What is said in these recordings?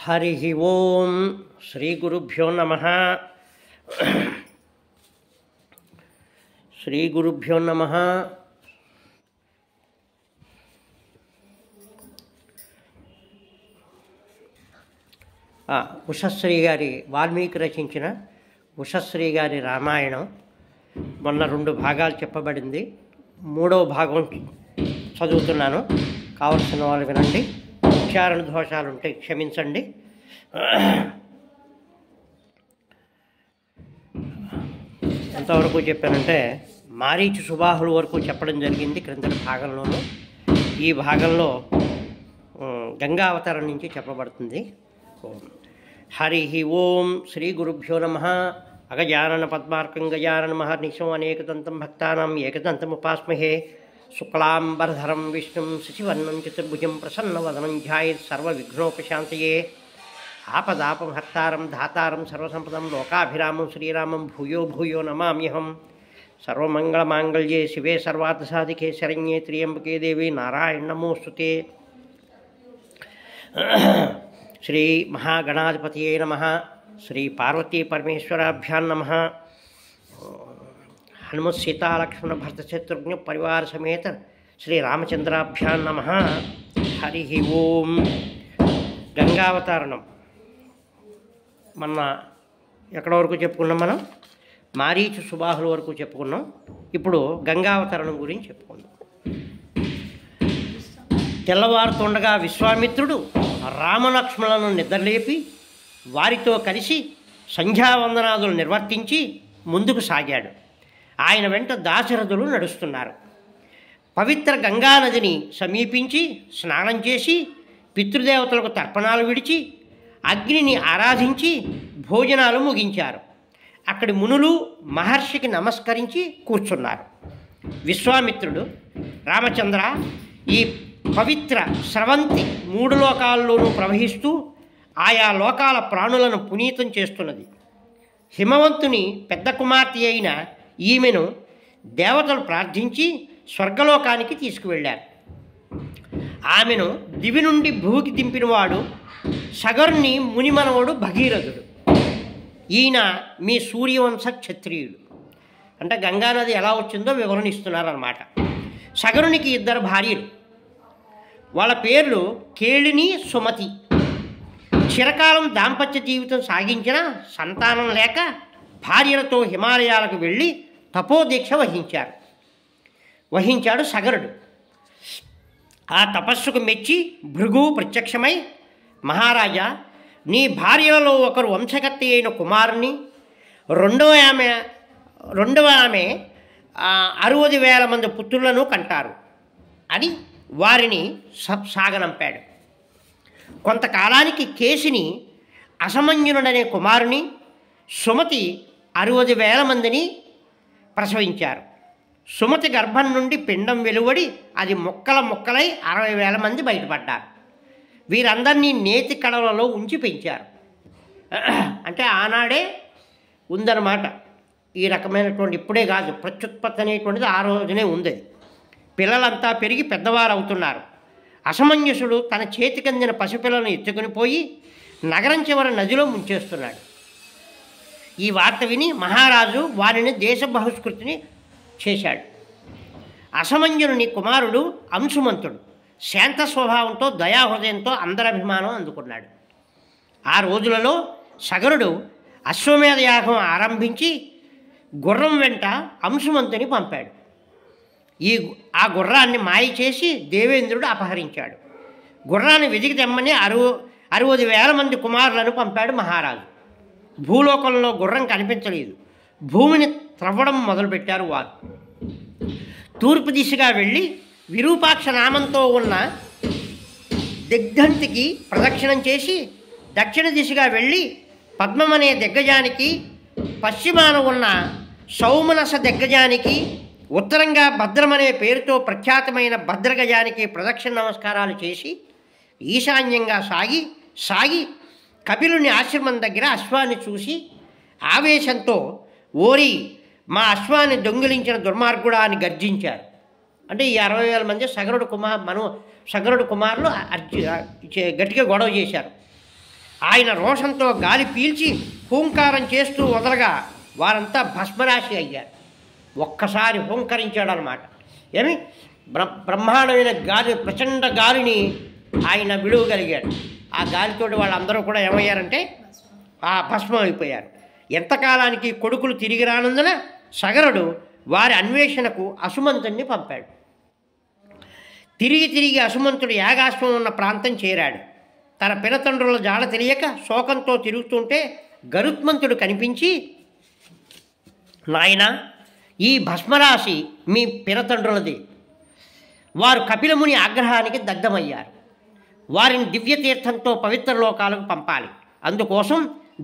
హరి ఓం శ్రీ గురుభ్యో నమః. శ్రీ గురుభ్యో నమః. ఉషశ్రీ గారి వాల్మీకి రచించిన ఉషశ్రీ గారి రామాయణం మొన్న 2 భాగాలు చెప్పబడింది. 3వ భాగం చదువుతున్నాను. కావలసిన వాళ్ళు వినండి. ఉచ్చారణ దోషాలు ఉంటే క్షమించండి. ఎంతవరకు చెప్పానంటే మారీచు సుబాహుల వరకు చెప్పడం జరిగింది క్రిందటి భాగంలోనూ. ఈ భాగంలో గంగావతరం నుంచి చెప్పబడుతుంది. హరి ఓం శ్రీ గురుభ్యో నమః. అగజానన పద్మార్కం గజానన మహర్నిశం అనేకదంతం భక్తానాం ఏకదంతముపాస్మహే. శుక్లాంబరధరం విష్ణుం శశివర్ణం చతుర్భుజం ప్రసన్నవదనం ధ్యాయేత్ సర్వవిఘ్నోపశాంతయే. ఆపదాపహర్తారం ధాతారం సర్వసంపదం లోకాభిరామం శ్రీరామం భూయో భూయో నమామ్యహం. సర్వమంగళమాంగళ్యే శివే సర్వార్థసాధికే శరణ్యే త్ర్యంబకే దేవి నారాయణ నమోస్తుతే. శ్రీ మహాగణాధిపతయే నమః. శ్రీ పార్వతీ పరమేశ్వరాభ్యాం నమః. హనుమత్ సీతాలక్ష్మణ భరత శత్రుఘ్న పరివార సమేత శ్రీ రామచంద్రాభ్యాం నమః. హరి ఓం. గంగావతరణం మొన్న ఎక్కడ వరకు చెప్పుకున్నాం మనం? మారీచు సుబాహుల వరకు చెప్పుకున్నాం. ఇప్పుడు గంగావతరణం గురించి చెప్పుకుందాం. తెల్లవారుతుండగా విశ్వామిత్రుడు రామలక్ష్మణులను నిద్రలేపి వారితో కలిసి సంధ్యావందనాదులు నిర్వర్తించి ముందుకు సాగాడు. ఆయన వెంట దాశరథులు నడుస్తున్నారు. పవిత్ర గంగానదిని సమీపించి స్నానం చేసి పితృదేవతలకు తర్పణాలు విడిచి అగ్నిని ఆరాధించి భోజనాలు ముగించారు. అక్కడి మునులు మహర్షికి నమస్కరించి కూర్చున్నారు. విశ్వామిత్రుడు, రామచంద్ర, ఈ పవిత్ర స్రవంతి 3 లోకాల్లోనూ ప్రవహిస్తూ ఆయా లోకాల ప్రాణులను పునీతం చేస్తున్నది. హిమవంతుని పెద్ద కుమార్తె అయిన ఈమెను దేవతలు ప్రార్థించి స్వర్గలోకానికి తీసుకువెళ్ళారు. ఆమెను దివి నుండి భూమికి దింపినవాడు సగరుని మునిమనవుడు భగీరథుడు. ఈయన మీ సూర్యవంశ క్షత్రియుడు. అంటే గంగానది ఎలా వచ్చిందో వివరణ ఇస్తున్నారన్నమాట. సగరునికి 2 భార్యలు. వాళ్ళ పేర్లు కేళిని, సుమతి. చిరకాలం దాంపత్య జీవితం సాగించిన సంతానం లేక భార్యలతో హిమాలయాలకు వెళ్ళి తపోదీక్ష వహించాడు సగరుడు. ఆ తపస్సుకు మెచ్చి భృగువు ప్రత్యక్షమై, మహారాజా, నీ భార్యలలో ఒకరు వంశకర్త అయిన కుమారుని, రెండవ ఆమె 60,000 మంది పుత్రులను కంటారు అని వారిని సాగనంపాడు. కొంతకాలానికి కేశిని అసమంజనుడనే కుమారుని, సుమతి 60,000 మందిని ప్రసవించారు. సుమతి గర్భం నుండి పిండం వెలువడి అది ముక్కలై 60,000 మంది బయటపడ్డారు. వీరందరినీ నేతి కడవలలో ఉంచి పెంచారు. అంటే ఆనాడే ఉందన్నమాట ఈ రకమైనటువంటి. ఇప్పుడే కాదు, ప్రత్యుత్పత్తి అనేటువంటిది ఆ రోజునే ఉంది. పిల్లలంతా పెరిగి పెద్దవారు అవుతున్నారు. అసమంజసుడు తన చేతికందిన పసిపిల్లను ఎత్తుకుని పోయి నగరం చివరి నదిలో ముంచేస్తున్నాడు. ఈ వార్త విని మహారాజు వారిని దేశ బహిష్కృతిని చేశాడు. అసమంజనుని కుమారుడు అంశుమంతుడు శాంత స్వభావంతో దయాహృదయంతో అందరభిమానం అందుకున్నాడు. ఆ రోజులలో సగరుడు అశ్వమేధ యాగం ఆరంభించి గుర్రం వెంట అంశుమంతుని పంపాడు. ఆ గుర్రాన్ని మాయ చేసి దేవేంద్రుడు అపహరించాడు. గుర్రాన్ని వెతికి తెమ్మని 60,000 మంది కుమారులను పంపాడు మహారాజు. భూలోకంలో గుర్రం కనిపించలేదు. భూమిని త్రవ్వడం మొదలుపెట్టారు వారు. తూర్పు దిశగా వెళ్ళి విరూపాక్ష నామంతో ఉన్న దిగ్ధంతికి ప్రదక్షిణం చేసి దక్షిణ దిశగా వెళ్ళి పద్మమనే దిగ్గజానికి, పశ్చిమాన ఉన్న సౌమనస దిగ్గజానికి, ఉత్తరంగా భద్రమనే పేరుతో ప్రఖ్యాతమైన భద్రగజానికి ప్రదక్షిణ నమస్కారాలు చేసి ఈశాన్యంగా సాగి కపిలుని ఆశ్రమం దగ్గర అశ్వాన్ని చూసి ఆవేశంతో, ఓరి మా అశ్వాన్ని దొంగిలించిన దుర్మార్గుడా అని గర్జించారు. అంటే ఈ 60,000 మంది సగరుడు కుమారులు గట్టిగా గొడవ చేశారు. ఆయన రోషంతో గాలి పీల్చి హూంకారం చేస్తూ వదలగా వారంతా భస్మరాశి అయ్యారు. ఒక్కసారి హూంకరించాడనమాట. ఏమి బ్రహ్మాండమైన గాలి, ప్రచండ గాలిని ఆయన విడువగలిగాడు. ఆ గాలితోటి వాళ్ళందరూ కూడా ఏమయ్యారంటే ఆ భస్మం అయిపోయారు. ఎంతకాలానికి కొడుకులు తిరిగి రానందున సగరుడు వారి అన్వేషణకు అసుమంతుణ్ణి పంపాడు. తిరిగి అసుమంతుడు యాగాశ్వం ఉన్న ప్రాంతం చేరాడు. తన పినతండ్రుల జాడ తెలియక శోకంతో తిరుగుతుంటే గరుత్మంతుడు కనిపించి, నాయనా, ఈ భస్మరాశి మీ పినతండ్రులది. వారు కపిలముని ఆగ్రహానికి దగ్ధమయ్యారు. వారిని దివ్యతీర్థంతో పవిత్ర లోకాలకు పంపాలి. అందుకోసం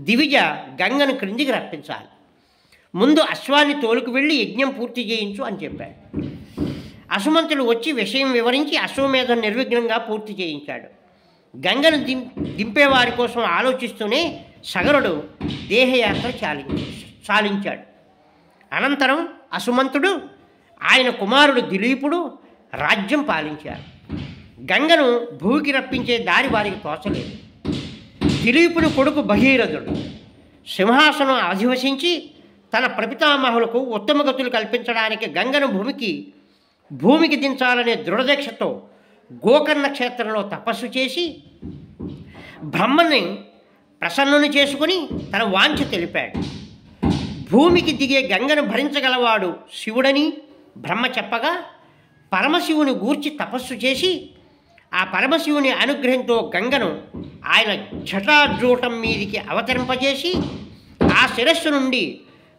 దివిజ గంగను క్రిందికి రప్పించాలి. ముందు అశ్వాన్ని తోలుకు వెళ్ళి యజ్ఞం పూర్తి చేయించు అని చెప్పాడు. అసుమంతుడు వచ్చి విషయం వివరించి అశ్వమేధం నిర్విఘ్నంగా పూర్తి చేయించాడు. గంగను దింపేవారి కోసం ఆలోచిస్తూనే సగరుడు దేహయాత్ర చాలించాడు. అనంతరం అసుమంతుడు, ఆయన కుమారుడు దిలీపుడు రాజ్యం పాలించారు. గంగను భూమికి రప్పించే దారి వారికి తోచలేదు. దిలీపుని కొడుకు భగీరథుడు సింహాసనం అధివసించి తన ప్రపితామహులకు ఉత్తమ గతులు కల్పించడానికి గంగను భూమికి దించాలనే దృఢదీక్షతో గోకర్ణ క్షేత్రంలో తపస్సు చేసి బ్రహ్మని ప్రసన్నుని చేసుకుని తన వాంఛ తెలిపాడు. భూమికి దిగే గంగను భరించగలవాడు శివుడని బ్రహ్మ చెప్పగా పరమశివుని గూర్చి తపస్సు చేసి ఆ పరమశివుని అనుగ్రహంతో గంగను ఆయన జటాజూటం మీదికి అవతరింపజేసి ఆ శిరస్సు నుండి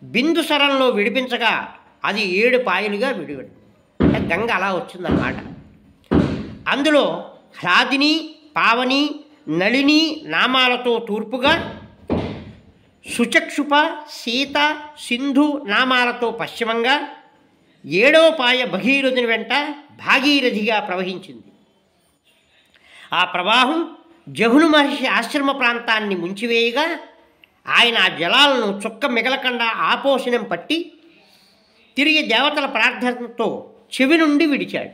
బిందుసరంలో విడిపించగా అది 7 పాయలుగా విడివడు. అంటే గంగ అలా వచ్చిందన్నమాట. అందులో హ్లాదిని, పావని, నళిని నామాలతో తూర్పుగా, సుచక్షుప, సీత, సింధు నామాలతో పశ్చిమంగా, 7వ పాయ భగీరథుని వెంట భాగీరథిగా ప్రవహించింది. ఆ ప్రవాహం జహును మహర్షి ఆశ్రమ ప్రాంతాన్ని ముంచివేయగా ఆయన ఆ జలాలను చుక్క మిగలకుండా ఆపోషణం పట్టి తిరిగి దేవతల ప్రార్థనతో చెవి నుండి విడిచాడు.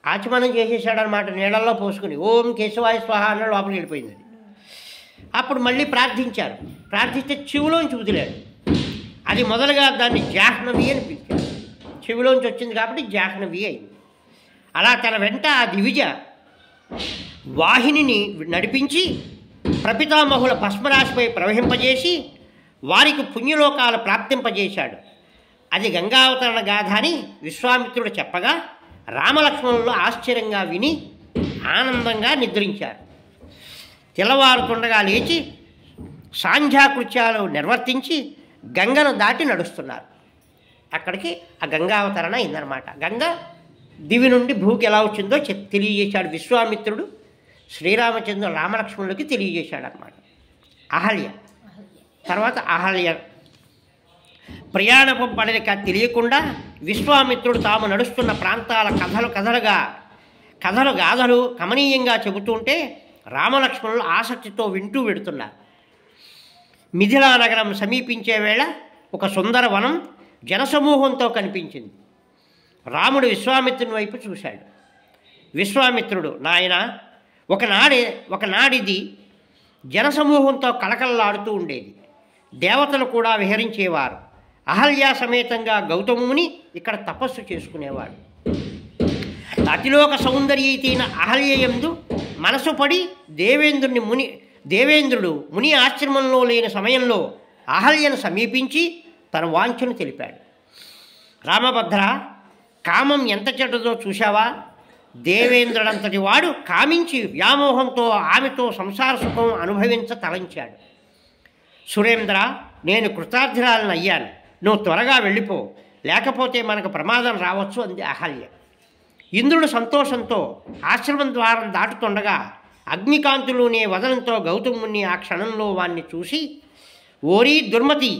ఆచమనం చేసేసాడనమాట. నీళ్ళల్లో పోసుకుని ఓం కేశవాయ స్వాహ అన్న లోపలికి వెళ్ళిపోయింది. అప్పుడు మళ్ళీ ప్రార్థించారు. ప్రార్థిస్తే చెవిలోంచి వదిలాడు. అది మొదలుగా దాన్ని జాహ్నవి అని పిలిచారు. చెవిలోంచి వచ్చింది కాబట్టి జాహ్నవి అయింది. అలా తన వెంట ఆ దివిజ వాహినిని నడిపించి ప్రపితామహుల భస్మరాశిపై ప్రవహింపజేసి వారికి పుణ్యలోకాలు ప్రాప్తింపజేశాడు. అది గంగావతరణ గాథ అని విశ్వామిత్రుడు చెప్పగా రామలక్ష్మణులు ఆశ్చర్యంగా విని ఆనందంగా నిద్రించారు. తెల్లవారుతుండగా లేచి సాంధ్యాకృత్యాలు నిర్వర్తించి గంగను దాటి నడుస్తున్నారు. అక్కడికి ఆ గంగావతరణ అయిందనమాట. గంగ దివి నుండి భూకి ఎలా వచ్చిందో తెలియజేశాడు విశ్వామిత్రుడు. శ్రీరామచంద్రుడు రామలక్ష్మణులకి తెలియజేశాడు అన్నమాట. అహల్య తర్వాత అహల్య ప్రయాణపు పడలిక తెలియకుండా విశ్వామిత్రుడు తాము నడుస్తున్న ప్రాంతాల కథలు గాథలు కమనీయంగా చెబుతుంటే రామలక్ష్మణులు ఆసక్తితో వింటూ వెడుతున్నారు. మిథిలా నగరం సమీపించే వేళ ఒక సుందర వనం జనసమూహంతో కనిపించింది. రాముడు విశ్వామిత్రుని వైపు చూశాడు. విశ్వామిత్రుడు, నాయనా, ఒకనాడిది జనసమూహంతో కలకలలాడుతూ ఉండేది. దేవతలు కూడా విహరించేవారు. అహల్యా సమేతంగా గౌతముని ఇక్కడ తపస్సు చేసుకునేవాడు. అతిలోక సౌందర్యైన అహల్యయందు మనసు పడి దేవేంద్రుడు ముని ఆశ్రమంలో లేని సమయంలో అహల్యను సమీపించి తన వాంఛను తెలిపాడు. రామభద్ర, కామం ఎంత చెడ్డదో చూశావా? దేవేంద్రుడంతటి వాడు కామించి వ్యామోహంతో ఆమెతో సంసార సుఖం అనుభవించ తలంచాడు. సురేంద్ర, నేను కృతార్థురాలను అయ్యాను. నువ్వు త్వరగా వెళ్ళిపో, లేకపోతే మనకు ప్రమాదం రావచ్చు అంది అహల్య. ఇంద్రుడు సంతోషంతో ఆశ్రమం ద్వారం దాటుతుండగా అగ్నికాంతులునే వదనంతో గౌతముని ఆ క్షణంలో వాణ్ణి చూసి, ఓరీ దుర్మతి,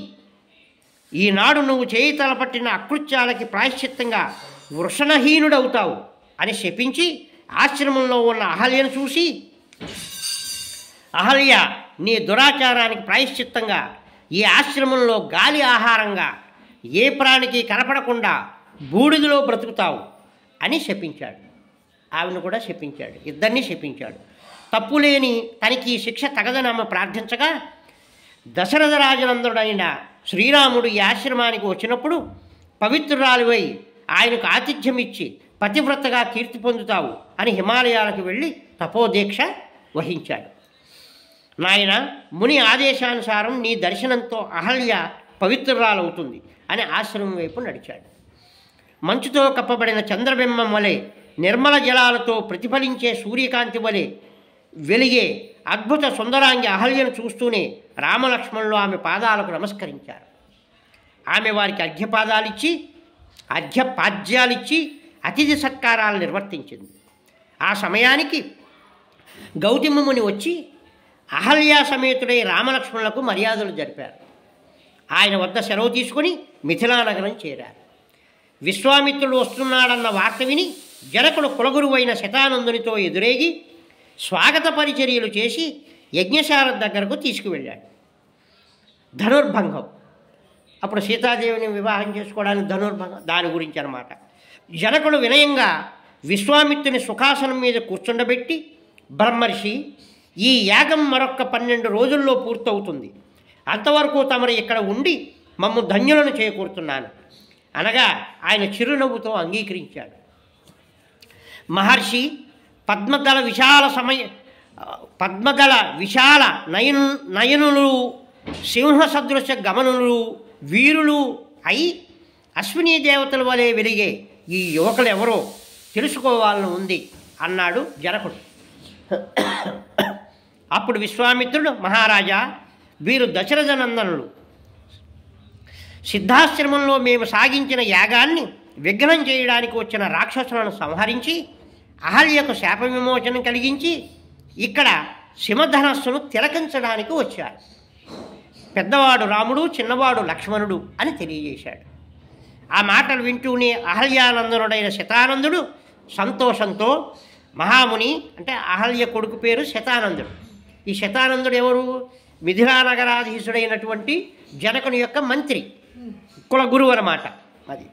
ఈనాడు నువ్వు చేయి తలపట్టిన అకృత్యాలకి ప్రాయశ్చిత్తంగా వృషణహీనుడవుతావు అని శపించి ఆశ్రమంలో ఉన్న అహల్యను చూసి, అహల్య, నీ దురాచారానికి ప్రాయశ్చిత్తంగా ఈ ఆశ్రమంలో గాలి ఆహారంగా ఏ ప్రాణికి కనపడకుండా బూడిదలో బ్రతుకుతావు అని శపించాడు. ఆమెను కూడా శపించాడు. ఇద్దరినీ శపించాడు. తప్పులేని తనకి ఈ శిక్ష తగదని ఆమె ప్రార్థించగా దశరథ రాజనందుడైన శ్రీరాముడు ఈ ఆశ్రమానికి వచ్చినప్పుడు పవిత్రురాలివై ఆయనకు ఆతిథ్యం ఇచ్చి పతివ్రతగా కీర్తి పొందుతావు అని హిమాలయాలకు వెళ్ళి తపోదీక్ష వహించాడు. నాయన, ముని ఆదేశానుసారం నీ దర్శనంతో అహల్య పవిత్రురాలవుతుంది అని ఆశ్రమం వైపు నడిచాడు. మంచుతో కప్పబడిన చంద్రబింబం వలె, నిర్మల జలాలతో ప్రతిఫలించే సూర్యకాంతి వలె వెలిగే అద్భుత సుందరాంగి అహల్యను చూస్తూనే రామలక్ష్మణులు ఆమె పాదాలకు నమస్కరించారు. ఆమె వారికి అర్ఘ్యపాద్యాలిచ్చి అతిథి సత్కారాలు నిర్వర్తించింది. ఆ సమయానికి గౌతమ ముని వచ్చి అహల్యా సమేతుడై రామలక్ష్మణులకు మర్యాదలు జరిపారు. ఆయన వద్ద సెలవు తీసుకుని మిథిలానగరం చేరారు. విశ్వామిత్రుడు వస్తున్నాడన్న వార్త విని జనకుడు కులగురువైన శతానందునితో ఎదురేగి స్వాగత పరిచర్యలు చేసి యజ్ఞశాల దగ్గరకు తీసుకువెళ్ళాడు. ధనుర్భంగం, అప్పుడు సీతాదేవిని వివాహం చేసుకోవడానికి ధనుర్భంగం, దాని గురించి అన్నమాట. జనకుడు వినయంగా విశ్వామిత్రుని సుఖాసనం మీద కూర్చుండబెట్టి, బ్రహ్మర్షి, ఈ యాగం మరొక్క 12 రోజుల్లో పూర్తవుతుంది. అంతవరకు తమరు ఇక్కడ ఉండి మమ్ము ధన్యులను చేకూరుతున్నాను అనగా ఆయన చిరునవ్వుతో అంగీకరించాడు. మహర్షి పద్మదళ విశాల నయనులు, సింహ సదృశ గమనులు, వీరులు అయి అశ్వినీ దేవతల వలె వెలిగే ఈ యువకులు ఎవరో తెలుసుకోవాలని ఉంది అన్నాడు జనకుడు. అప్పుడు విశ్వామిత్రుడు, మహారాజా, వీరు దశరథ నందనులు. సిద్ధాశ్రమంలో మేము సాగించిన యాగాన్ని విఘ్నం చేయడానికి వచ్చిన రాక్షసులను సంహరించి అహల్యకు శాప విమోచనం కలిగించి ఇక్కడ సింహధనస్సును తిలకించడానికి వచ్చారు. పెద్దవాడు రాముడు, చిన్నవాడు లక్ష్మణుడు అని తెలియజేశాడు. ఆ మాటలు వింటూనే అహల్యానందనుడైన శతానందుడు సంతోషంతో, మహాముని అంటే అహల్య కొడుకు పేరు శతానందుడు. ఈ శతానందుడు ఎవరు? మిథిలానగరాధీశుడైనటువంటి జనకుని యొక్క మంత్రి, కులగురువు అన్నమాట. అది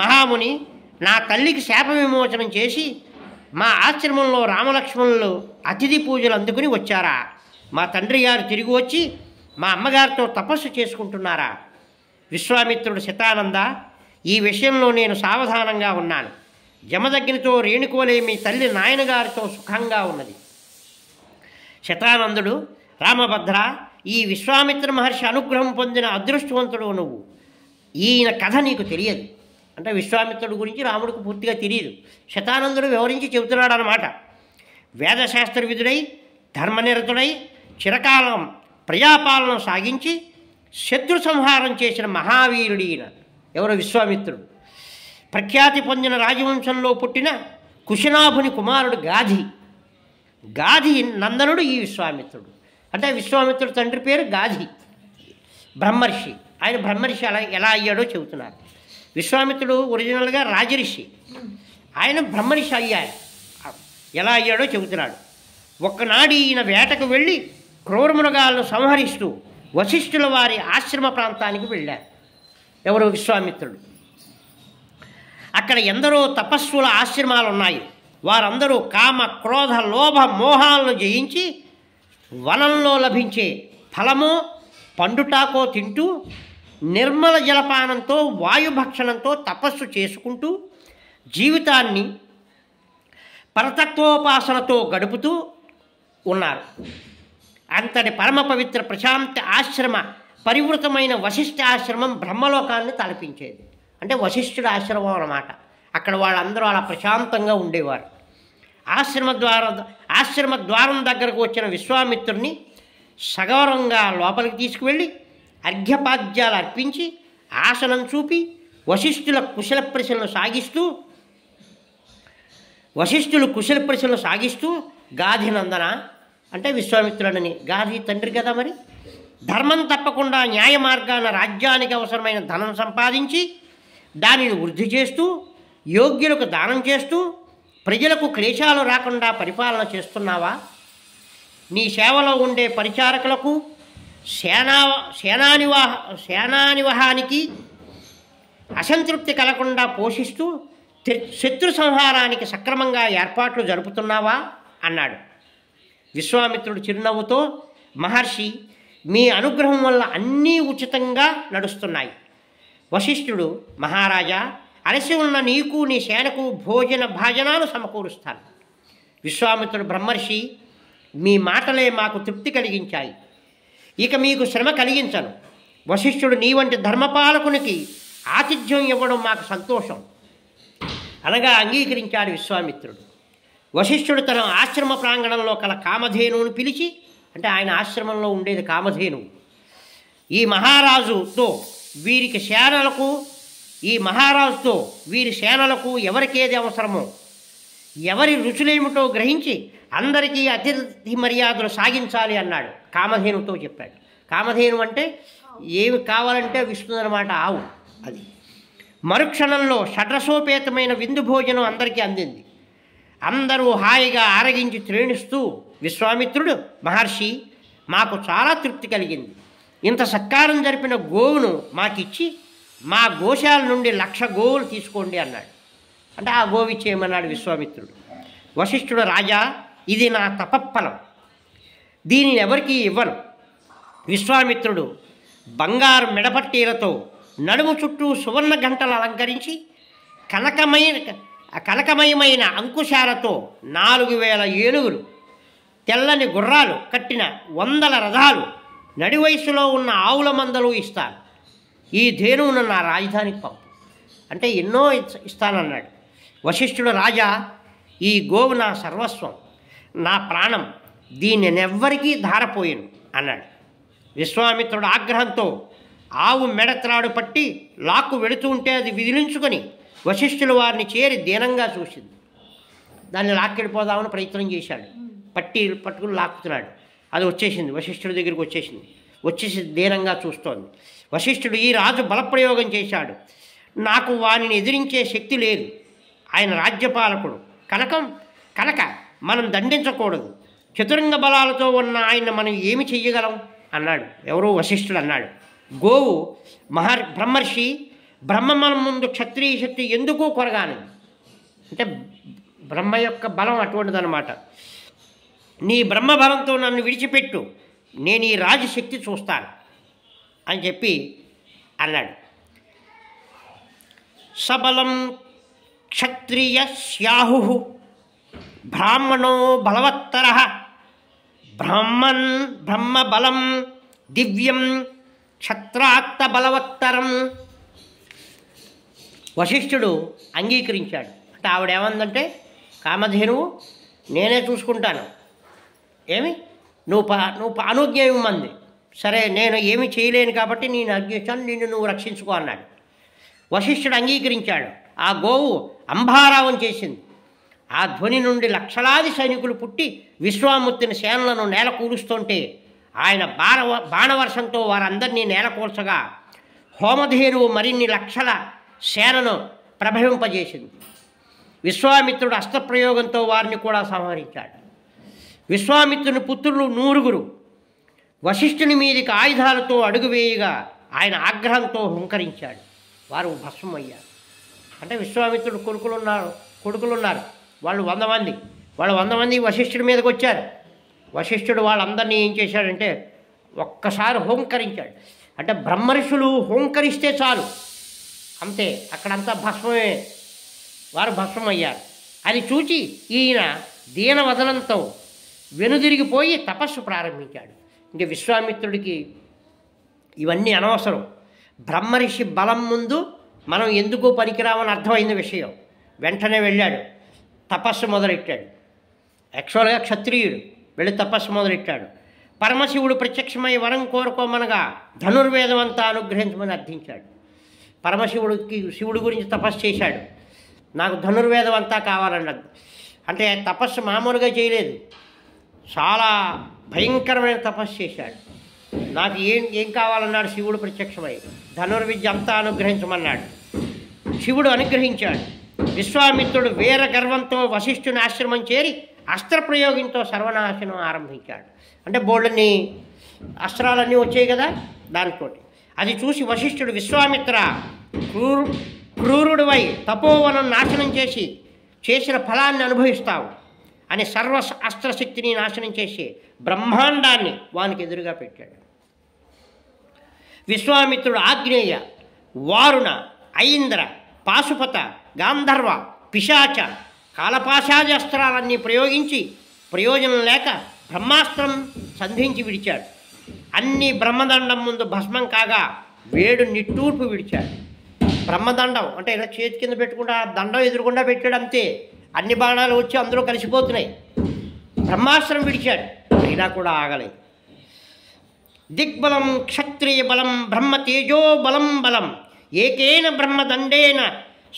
మహాముని, నా తల్లికి శాప విమోచనం చేసి మా ఆశ్రమంలో రామలక్ష్మణులు అతిథి పూజలు అందుకుని వచ్చారా? మా తండ్రి గారు తిరిగి వచ్చి మా అమ్మగారితో తపస్సు చేసుకుంటున్నారా? విశ్వామిత్రుడు, శతానంద, ఈ విషయంలో నేను సావధానంగా ఉన్నాను. జమదగ్నితో రేణుకోలే మీ తల్లి నాయనగారితో సుఖంగా ఉన్నది. శతానందుడు, రామభద్ర, ఈ విశ్వామిత్ర మహర్షి అనుగ్రహం పొందిన అదృష్టవంతుడు నువ్వు. ఈయన కథ నీకు తెలియదు. అంటే విశ్వామిత్రుడు గురించి రాముడికి పూర్తిగా తెలియదు. శతానందుడు వివరించి చెబుతున్నాడు అన్నమాట. వేదశాస్త్రవిధుడై, ధర్మనిరతుడై, చిరకాలం ప్రజాపాలన సాగించి శత్రు సంహారం చేసిన మహావీరుడు ఈయన. ఎవరు? విశ్వామిత్రుడు. ప్రఖ్యాతి పొందిన రాజవంశంలో పుట్టిన కుశనాభుని కుమారుడు గాధి నందనుడు ఈ విశ్వామిత్రుడు. అంటే విశ్వామిత్రుడు తండ్రి పేరు గాధి, బ్రహ్మర్షి. ఆయన బ్రహ్మర్షి ఎలా అయ్యాడో చెబుతున్నారు. విశ్వామిత్రుడు ఒరిజినల్గా రాజర్షి, ఆయన బ్రహ్మర్షి అయ్యాడు. ఎలా అయ్యాడో చెబుతున్నాడు. ఒక్కనాడు ఈయన వేటకు వెళ్ళి క్రూరమృగాలను సంహరిస్తూ వశిష్ఠుల వారి ఆశ్రమ ప్రాంతానికి వెళ్ళారు. ఎవరు? విశ్వామిత్రుడు. అక్కడ ఎందరో తపస్సుల ఆశ్రమాలు ఉన్నాయి. వారందరూ కామ, క్రోధ, లోభ, మోహాలను జయించి వనంలో లభించే ఫలమో పండుటాకో తింటూ నిర్మల జలపానంతో వాయుభక్షణంతో తపస్సు చేసుకుంటూ జీవితాన్ని పరతత్వోపాసనతో గడుపుతూ ఉన్నారు. అంతటి పరమ పవిత్ర ప్రశాంత ఆశ్రమ పరివృతమైన వశిష్ఠ ఆశ్రమం బ్రహ్మలోకాన్ని తలపించేది. అంటే వశిష్ఠుడి ఆశ్రమం అన్నమాట. అక్కడ వాళ్ళందరూ అలా ప్రశాంతంగా ఉండేవారు. ఆశ్రమ ద్వారం దగ్గరకు వచ్చిన విశ్వామిత్రుడిని సగౌరవంగా లోపలికి తీసుకువెళ్ళి అర్ఘ్యపాద్యాలు అర్పించి ఆసనం చూపి వశిష్ఠులు కుశల ప్రశ్నలు సాగిస్తూ గాధినందన అంటే విశ్వామిత్రుడని, గాధి తండ్రి కదా మరి, ధర్మం తప్పకుండా న్యాయ మార్గాన రాజ్యానికి అవసరమైన ధనం సంపాదించి దానిని వృద్ధి చేస్తూ యోగ్యులకు దానం చేస్తూ ప్రజలకు క్లేశాలు రాకుండా పరిపాలన చేస్తున్నావా? నీ సేవలో ఉండే పరిచారకులకు సేనానివాహానికి అసంతృప్తి కలగకుండా పోషిస్తూ శత్రు సంహారానికి సక్రమంగా ఏర్పాట్లు జరుపుతున్నావా అన్నాడు. విశ్వామిత్రుడు చిరునవ్వుతో, మహర్షి, మీ అనుగ్రహం వల్ల అన్నీ ఉచితంగా నడుస్తున్నాయి. వశిష్ఠుడు, మహారాజా, అలసి ఉన్న నీకు నీ సేనకు భోజన భాజనాలు సమకూరుస్తాను. విశ్వామిత్రుడు, బ్రహ్మర్షి, మీ మాటలే మాకు తృప్తి కలిగించాయి, ఇక మీకు శ్రమ కలిగించను. వశిష్ఠుడు, నీ వంటి ధర్మపాలకునికి ఆతిథ్యం ఇవ్వడం మాకు సంతోషం అనగా అంగీకరించాడు విశ్వామిత్రుడు. వశిష్ఠుడు తన ఆశ్రమ ప్రాంగణంలో కల కామధేనువును పిలిచి, అంటే ఆయన ఆశ్రమంలో ఉండేది కామధేనువు, ఈ మహారాజుతో వీరికి సేనలకు వీరి సేనలకు ఎవరికేది అవసరమో, ఎవరి రుచులేమిటో గ్రహించి అందరికీ అతిథి మర్యాదలు సాగించాలి అన్నాడు. కామధేనుతో చెప్పాడు. కామధేను అంటే ఏమి కావాలంటే విస్తుందన్నమాట, ఆవు. అది మరుక్షణంలో షడ్రసోపేతమైన విందు భోజనం అందరికీ అందింది. అందరూ హాయిగా ఆరగించి త్రేణిస్తూ, విశ్వామిత్రుడు, మహర్షి, మాకు చాలా తృప్తి కలిగింది, ఇంత సత్కారం జరిపిన గోవును మాకిచ్చి మా గోశాల నుండి 1,00,000 గోవులు తీసుకోండి అన్నాడు. అంటే ఆ గోవు ఇచ్చేయమన్నాడు విశ్వామిత్రుడు. వశిష్ఠుడు, రాజా, ఇది నా తపఫలం, దీనిని ఎవరికీ ఇవ్వను. విశ్వామిత్రుడు బంగారు మెడపట్టీలతో నడుము చుట్టూ సువర్ణ గంటలు అలంకరించి కనకమయమైన అంకుశాలతో 4,000 ఏనుగులు, తెల్లని గుర్రాలు కట్టిన 100 రథాలు, నడి వయసులో ఉన్న ఆవుల మందలు ఇస్తాను. ఈ ధేనువును నా రాజధానికి పంపు అంటే ఎన్నో ఇస్తానన్నాడు. వశిష్ఠుడు, రాజా, ఈ గోవు నా సర్వస్వం, నా ప్రాణం, దీన్ని నెవ్వరికీ ధారపోయాను అన్నాడు. విశ్వామిత్రుడు ఆగ్రహంతో ఆవు మెడత్రాడు పట్టి లాక్కు వెళుతూ ఉంటే అది విదిలించుకొని వశిష్ఠులు వారిని చేరి దీనంగా చూసింది. దాన్ని లాక్కెళ్ళిపోదామని ప్రయత్నం చేశాడు. పట్టుకుని లాక్కుతున్నాడు. అది వచ్చేసింది, వశిష్ఠుడి దగ్గరికి వచ్చేసి దీనంగా చూస్తోంది. వశిష్ఠుడు, ఈ రాజు బలప్రయోగం చేశాడు, నాకు వానిని ఎదిరించే శక్తి లేదు, ఆయన రాజ్యపాలకుడు కనుక మనం దండించకూడదు, చతురంగ బలాలతో ఉన్న ఆయన మనం ఏమి చెయ్యగలం అన్నాడు. ఎవరో వశిష్ఠుడు అన్నాడు. గోవు, బ్రహ్మర్షి, బ్రహ్మమనం ముందు క్షత్రియ శక్తి ఎందుకు కొరగానది, అంటే బ్రహ్మ యొక్క బలం అటువంటిదన్నమాట. నీ బ్రహ్మబలంతో నన్ను విడిచిపెట్టు, నేను ఈ రాజశక్తి చూస్తాను అని చెప్పి అన్నాడు. సబలం క్షత్రియ స్యాహు బ్రాహ్మణో బలవత్తర బ్రహ్మబలం దివ్యం క్షత్రాత్త బలవత్తరం. వశిష్ఠుడు అంగీకరించాడు. అంటే ఆవిడేమందంటే, కామధేనువు నేనే చూసుకుంటాను, ఏమి నువ్వు అనుజ్ఞ ఇవ్వమంది, సరే నేను ఏమి చేయలేను కాబట్టి నేను ఆజ్ఞిస్తాను, నువ్వు రక్షించుకో అన్నాడు. వశిష్ఠుడు అంగీకరించాడు. ఆ గోవు అంబారావం చేసింది. ఆ ధ్వని నుండి లక్షలాది సైనికులు పుట్టి విశ్వామిత్రుని సేనలను నేల కూలుస్తుంటే ఆయన బాణవర్షంతో వారందరినీ నేలకూల్చగా హోమధేనువు మరిన్ని లక్షల సేనను ప్రభవింపజేసింది. విశ్వామిత్రుడు అస్త్రప్రయోగంతో వారిని కూడా సంహరించాడు. విశ్వామిత్రుని పుత్రులు 100 వశిష్ఠుని మీదికి ఆయుధాలతో అడుగువేయగా ఆయన ఆగ్రహంతో హుంకరించాడు. వారు భస్మమయ్యారు. అంటే విశ్వామిత్రుడు కొడుకులున్నారు వాళ్ళు 100 మంది వశిష్ఠుడి మీదకి వచ్చారు. వశిష్ఠుడు వాళ్ళందరినీ ఏం చేశాడంటే ఒక్కసారి హోంకరించాడు. అంటే బ్రహ్మర్షులు హోంకరిస్తే చాలు, అంతే, అక్కడంతా భస్మమే, వారు భస్మమయ్యారు. అది చూచి ఈయన దీనవదనంతో వెనుదిరిగిపోయి తపస్సు ప్రారంభించాడు. ఇంక విశ్వామిత్రుడికి ఇవన్నీ అనవసరం, బ్రహ్మర్షి బలం ముందు మనం ఎందుకు పనికిరామని అర్థమైంది విషయం. వెంటనే వెళ్ళాడు, తపస్సు మొదలెట్టాడు. యాక్చువల్గా క్షత్రియుడు వెళ్ళి తపస్సు మొదలెట్టాడు. పరమశివుడు ప్రత్యక్షమై వరం కోరుకోమనగా ధనుర్వేదం అంతా అనుగ్రహించమని అర్థించాడు. శివుడి గురించి తపస్సు చేశాడు. నాకు ధనుర్వేదం అంతా కావాలన్నది. అంటే తపస్సు మామూలుగా చేయలేదు, చాలా భయంకరమైన తపస్సు చేశాడు. నాకు ఏం కావాలన్నాడు శివుడు ప్రత్యక్షమై, ధనుర్విద్య అంతా అనుగ్రహించమన్నాడు. శివుడు అనుగ్రహించాడు. విశ్వామిత్రుడు వీర గర్వంతో వశిష్ఠుని ఆశ్రమం చేరి అస్త్రప్రయోగంతో సర్వనాశనం ఆరంభించాడు. అంటే బోళ్ళని అస్త్రాలన్నీ వచ్చాయి కదా దాంతో. అది చూసి వశిష్ఠుడు, విశ్వామిత్ర, క్రూరుడివై తపోవనం నాశనం చేసిన ఫలాన్ని అనుభవిస్తావు, అని సర్వ అస్త్రశక్తిని నాశనం చేసి బ్రహ్మాండాన్ని వానికి ఎదురుగా పెట్టాడు. విశ్వామిత్రుడు ఆగ్నేయ, వారుణ, ఐంద్ర, పాశుపత, గాంధర్వ, పిశాచ, కాలపాశాది అస్త్రాలన్నీ ప్రయోగించి ప్రయోజనం లేక బ్రహ్మాస్త్రం సంధించి విడిచాడు. అన్ని బ్రహ్మదండం ముందు భస్మం కాగా వేడు నిట్టూర్పు విడిచాడు. బ్రహ్మదండం అంటే ఇలా చేతి కింద పెట్టుకుంటా దండం ఎదురుకుండా పెట్టాడు, అంతే. అన్ని బాణాలు వచ్చి అందరూ కలిసిపోతున్నాయి. బ్రహ్మాస్త్రం విడిచాడు, అయినా కూడా ఆగలేదు. దిగ్బలం క్షత్రియ బలం బ్రహ్మ తేజో బలం బలం ఏకేన బ్రహ్మదండేన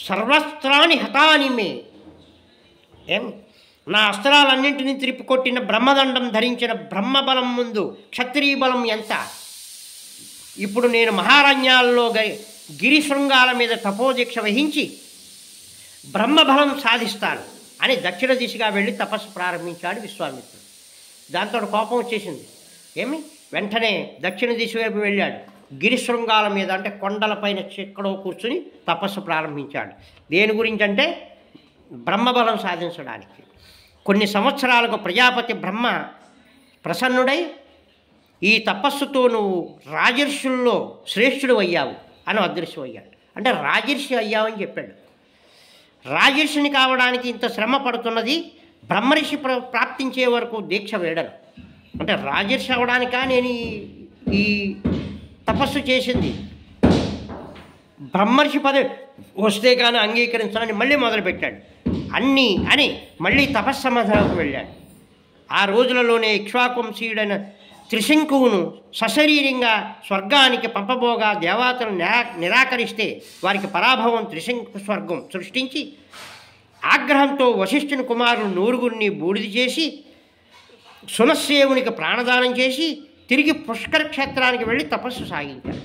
సర్వస్త్రాన్ని హతాని మే. ఏం నా అస్త్రాలన్నింటినీ త్రిప్పికొట్టిన బ్రహ్మదండం ధరించిన బ్రహ్మబలం ముందు క్షత్రియ బలం ఎంత? ఇప్పుడు నేను మహారణ్యాల్లో గిరి శృంగాల మీద తపోదీక్ష వహించి బ్రహ్మబలం సాధిస్తాను అని దక్షిణ దిశగా వెళ్ళి తపస్సు ప్రారంభించాడు విశ్వామిత్రుడు. దాంతో కోపం వచ్చేసింది. వెంటనే దక్షిణ దిశ వైపు వెళ్ళాడు. గిరి శృంగాల మీద అంటే కొండలపైన ఎక్కడో కూర్చుని తపస్సు ప్రారంభించాడు. దేని గురించి అంటే బ్రహ్మబలం సాధించడానికి. కొన్ని సంవత్సరాలకు ప్రజాపతి బ్రహ్మ ప్రసన్నుడై ఈ తపస్సుతో నువ్వు రాజర్షుల్లో శ్రేష్ఠుడు అయ్యావు అని అదృశ్యం అయ్యాడు. అంటే రాజర్షి అయ్యావని చెప్పాడు. రాజర్షిని కావడానికి ఇంత శ్రమ పడుతున్నది, బ్రహ్మర్షి ప్రాప్తించే వరకు దీక్ష వేయడను. అంటే రాజర్షి అవడానికా నేను ఈ తపస్సు చేసింది, బ్రహ్మర్షి పదవి వస్తే కానీ అంగీకరించాలని మళ్ళీ మొదలుపెట్టాడు. అన్నీ అని మళ్ళీ తపస్సమాధానకు వెళ్ళాడు. ఆ రోజులలోనే ఇక్ష్వాకువంశీయుడైన త్రిశంకువును సశరీరంగా స్వర్గానికి పంపబోగా దేవతలు నిరాకరిస్తే వారికి పరాభవం త్రిశంకు స్వర్గం సృష్టించి ఆగ్రహంతో వశిష్ఠుని కుమారులు నూరుగురిని బూడిద చేసి సునస్సేవునికి ప్రాణదానం చేసి తిరిగి పుష్కర క్షేత్రానికి వెళ్ళి తపస్సు సాగించాడు.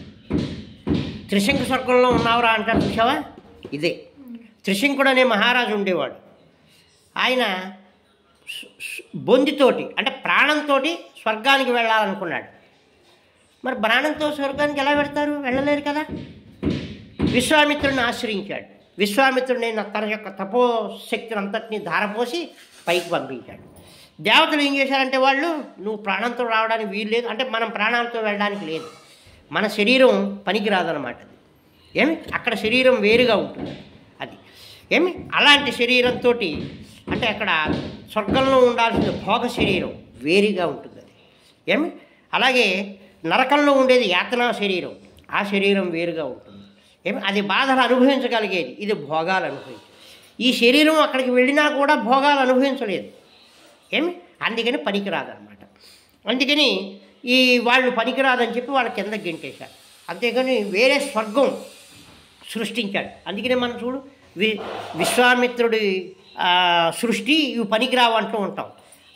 త్రిశంకు స్వర్గంలో ఉన్నావురా అంటారు, చూసావా? ఇదే త్రిశంకుడు అనే మహారాజు ఉండేవాడు. ఆయన బొందితోటి అంటే ప్రాణంతో స్వర్గానికి వెళ్ళాలనుకున్నాడు. మరి ప్రాణంతో స్వర్గానికి ఎలా వెళ్తారు? వెళ్ళలేరు కదా. విశ్వామిత్రుడిని ఆశ్రయించాడు. విశ్వామిత్రుడిని తన యొక్క తపోశక్తిని అంతటినీ ధారపోసి పైకి పంపించాడు. దేవతలు ఏం చేశారంటే వాళ్ళు నువ్వు ప్రాణంతో రావడానికి వీలు లేదు, అంటే మనం ప్రాణాలతో వెళ్ళడానికి లేదు, మన శరీరం పనికిరాదనమాట. అక్కడ శరీరం వేరుగా ఉంటుంది. అది అలాంటి శరీరంతో అంటే అక్కడ స్వర్గంలో ఉండాల్సిన భోగ శరీరం వేరుగా ఉంటుంది. అది అలాగే నరకంలో ఉండేది యాతనా శరీరం, ఆ శరీరం వేరుగా ఉంటుంది. అది బాధలు అనుభవించగలిగేది, ఇది భోగాలు అనుభవించి. ఈ శరీరం అక్కడికి వెళ్ళినా కూడా భోగాలు అనుభవించలేదు. అందుకని పనికిరాదనమాట. అందుకని ఈ వాళ్ళు పనికిరాదని చెప్పి వాళ్ళ కింద గెంటేశారు. అంతేగాని వేరే స్వర్గం సృష్టించాడు. అందుకనే మనం చూడు విశ్వామిత్రుడి సృష్టి ఇవి పనికిరావు అంటూ ఉంటాం.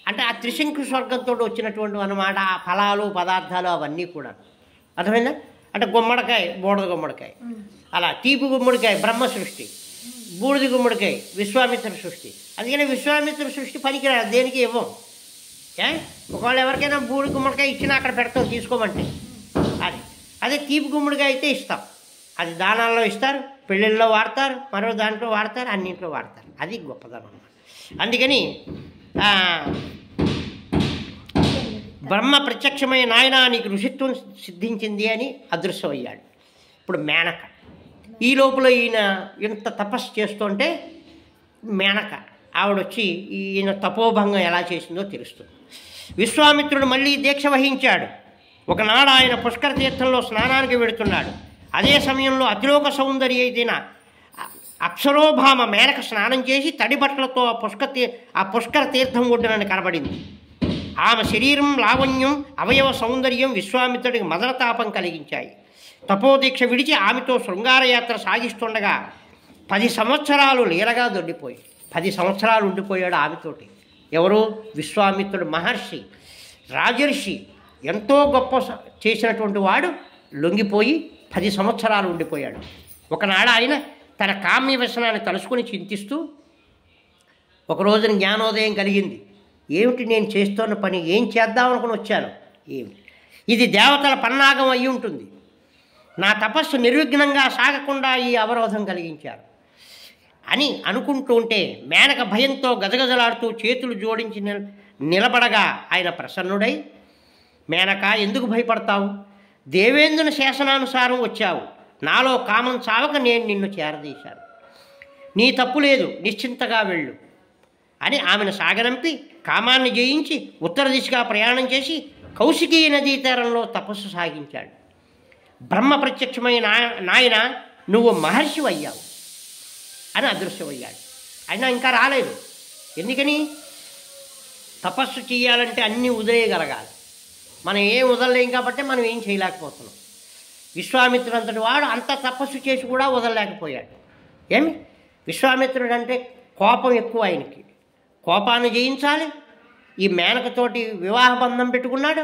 అంటే ఆ త్రిశంకు స్వర్గంతో వచ్చినటువంటి అన్నమాట ఆ ఫలాలు పదార్థాలు అవన్నీ కూడా. అర్థమైందా? అంటే గుమ్మడికాయ బూడిద గుమ్మడికాయ, అలా తీపి గుమ్మడికాయ బ్రహ్మ సృష్టి, బూడిద గుమ్మడికాయ విశ్వామిత్ర సృష్టి. అందుకని విశ్వామిత్ర సృష్టి పనికిరాదు, దేనికి ఇవ్వం. ఒకవేళ ఎవరికైనా బూడిద గుమ్మడికాయ ఇచ్చినా అక్కడ పెడతాం తీసుకోమంటే. అదే తీపి గుమ్మడికాయ అయితే ఇస్తాం, అది దానాల్లో ఇస్తారు, పెళ్ళిళ్ళలో వాడతారు, మరో దాంట్లో వాడతారు, అన్నింట్లో వాడతారు. అది గొప్పదనం అన్నమాట. అందుకని బ్రహ్మ ప్రత్యక్షమైన నాయన నీకు ఋషిత్వం సిద్ధించింది అని అదృశ్యమయ్యాడు. ఇప్పుడు మేనక ఈ లోపల ఈయన ఇంత తపస్సు చేస్తుంటే మేనక ఆవిడొచ్చి ఈయన తపోభంగం ఎలా చేసిందో తెలుస్తుంది. విశ్వామిత్రుడు మళ్ళీ దీక్ష వహించాడు. ఒకనాడు ఆయన పుష్కర తీర్థంలో స్నానానికి వెడుతున్నాడు. అదే సమయంలో అతిలోక సౌందర్య అయిన అప్సరోభామ మేనక స్నానం చేసి తడి బట్టలతో ఆ పుష్కర తీర్థం ఒడ్డునని కనబడింది. ఆమె శరీరం లావణ్యం అవయవ సౌందర్యం విశ్వామిత్రుడికి మదనతాపం కలిగించాయి. తపోదీక్ష విడిచి ఆమెతో శృంగారయాత్ర సాగిస్తుండగా 10 సంవత్సరాలు లీలగా దొడ్డిపోయి 10 సంవత్సరాలు ఉండిపోయాడు ఆమెతోటి. ఎవరు? విశ్వామిత్రుడు మహర్షి, రాజర్షి, ఎంతో గొప్ప చేసినటువంటి వాడు లొంగిపోయి 10 సంవత్సరాలు ఉండిపోయాడు. ఒకనాడు ఆయన తన కామ్య వ్యసనాన్ని తలుసుకుని చింతిస్తూ ఒక రోజున జ్ఞానోదయం కలిగింది. ఏమిటి నేను చేస్తున్న పని? ఏం చేద్దామనుకుని వచ్చాను? ఏమిటి ఇది? దేవతల పన్నాగం అయి ఉంటుంది. నా తపస్సు నిర్విఘ్నంగా సాగకుండా ఈ అవరోధం కలిగించారు. అని అనుకుంటూ ఉంటే మేనక భయంతో గజగజలాడుతూ చేతులు జోడించి నిలబడగా ఆయన ప్రసన్నుడై, మేనక ఎందుకు భయపడతావు? దేవేంద్రుని శాసనానుసారం వచ్చావు. నాలో కామం చావక నేను నిన్ను చేరదీశాను. నీ తప్పు లేదు, నిశ్చింతగా వెళ్ళు అని ఆమెను సాగనంపి కామాన్ని జయించి ఉత్తర దిశగా ప్రయాణం చేసి కౌశికీ నదీ తీరంలో తపస్సు సాగించాడు. బ్రహ్మ ప్రత్యక్షమైన నాయన నువ్వు మహర్షి అయ్యావు అని అదృశ్యమయ్యాడు. అయినా ఇంకా రాలేదు. ఎందుకని? తపస్సు చేయాలంటే అన్నీ వదిలేయగలగాలి. మనం ఏం వదలలేం కాబట్టి మనం ఏం చేయలేకపోతున్నాం. విశ్వామిత్రుడంతటి వాడు అంత తపస్సు చేసి కూడా వదలలేకపోయాడు. ఏమి? విశ్వామిత్రుడు అంటే కోపం ఎక్కువ ఆయనకి. కోపాన్ని జయించాలి. ఈ మేనకతోటి వివాహ బంధం పెట్టుకున్నాడు,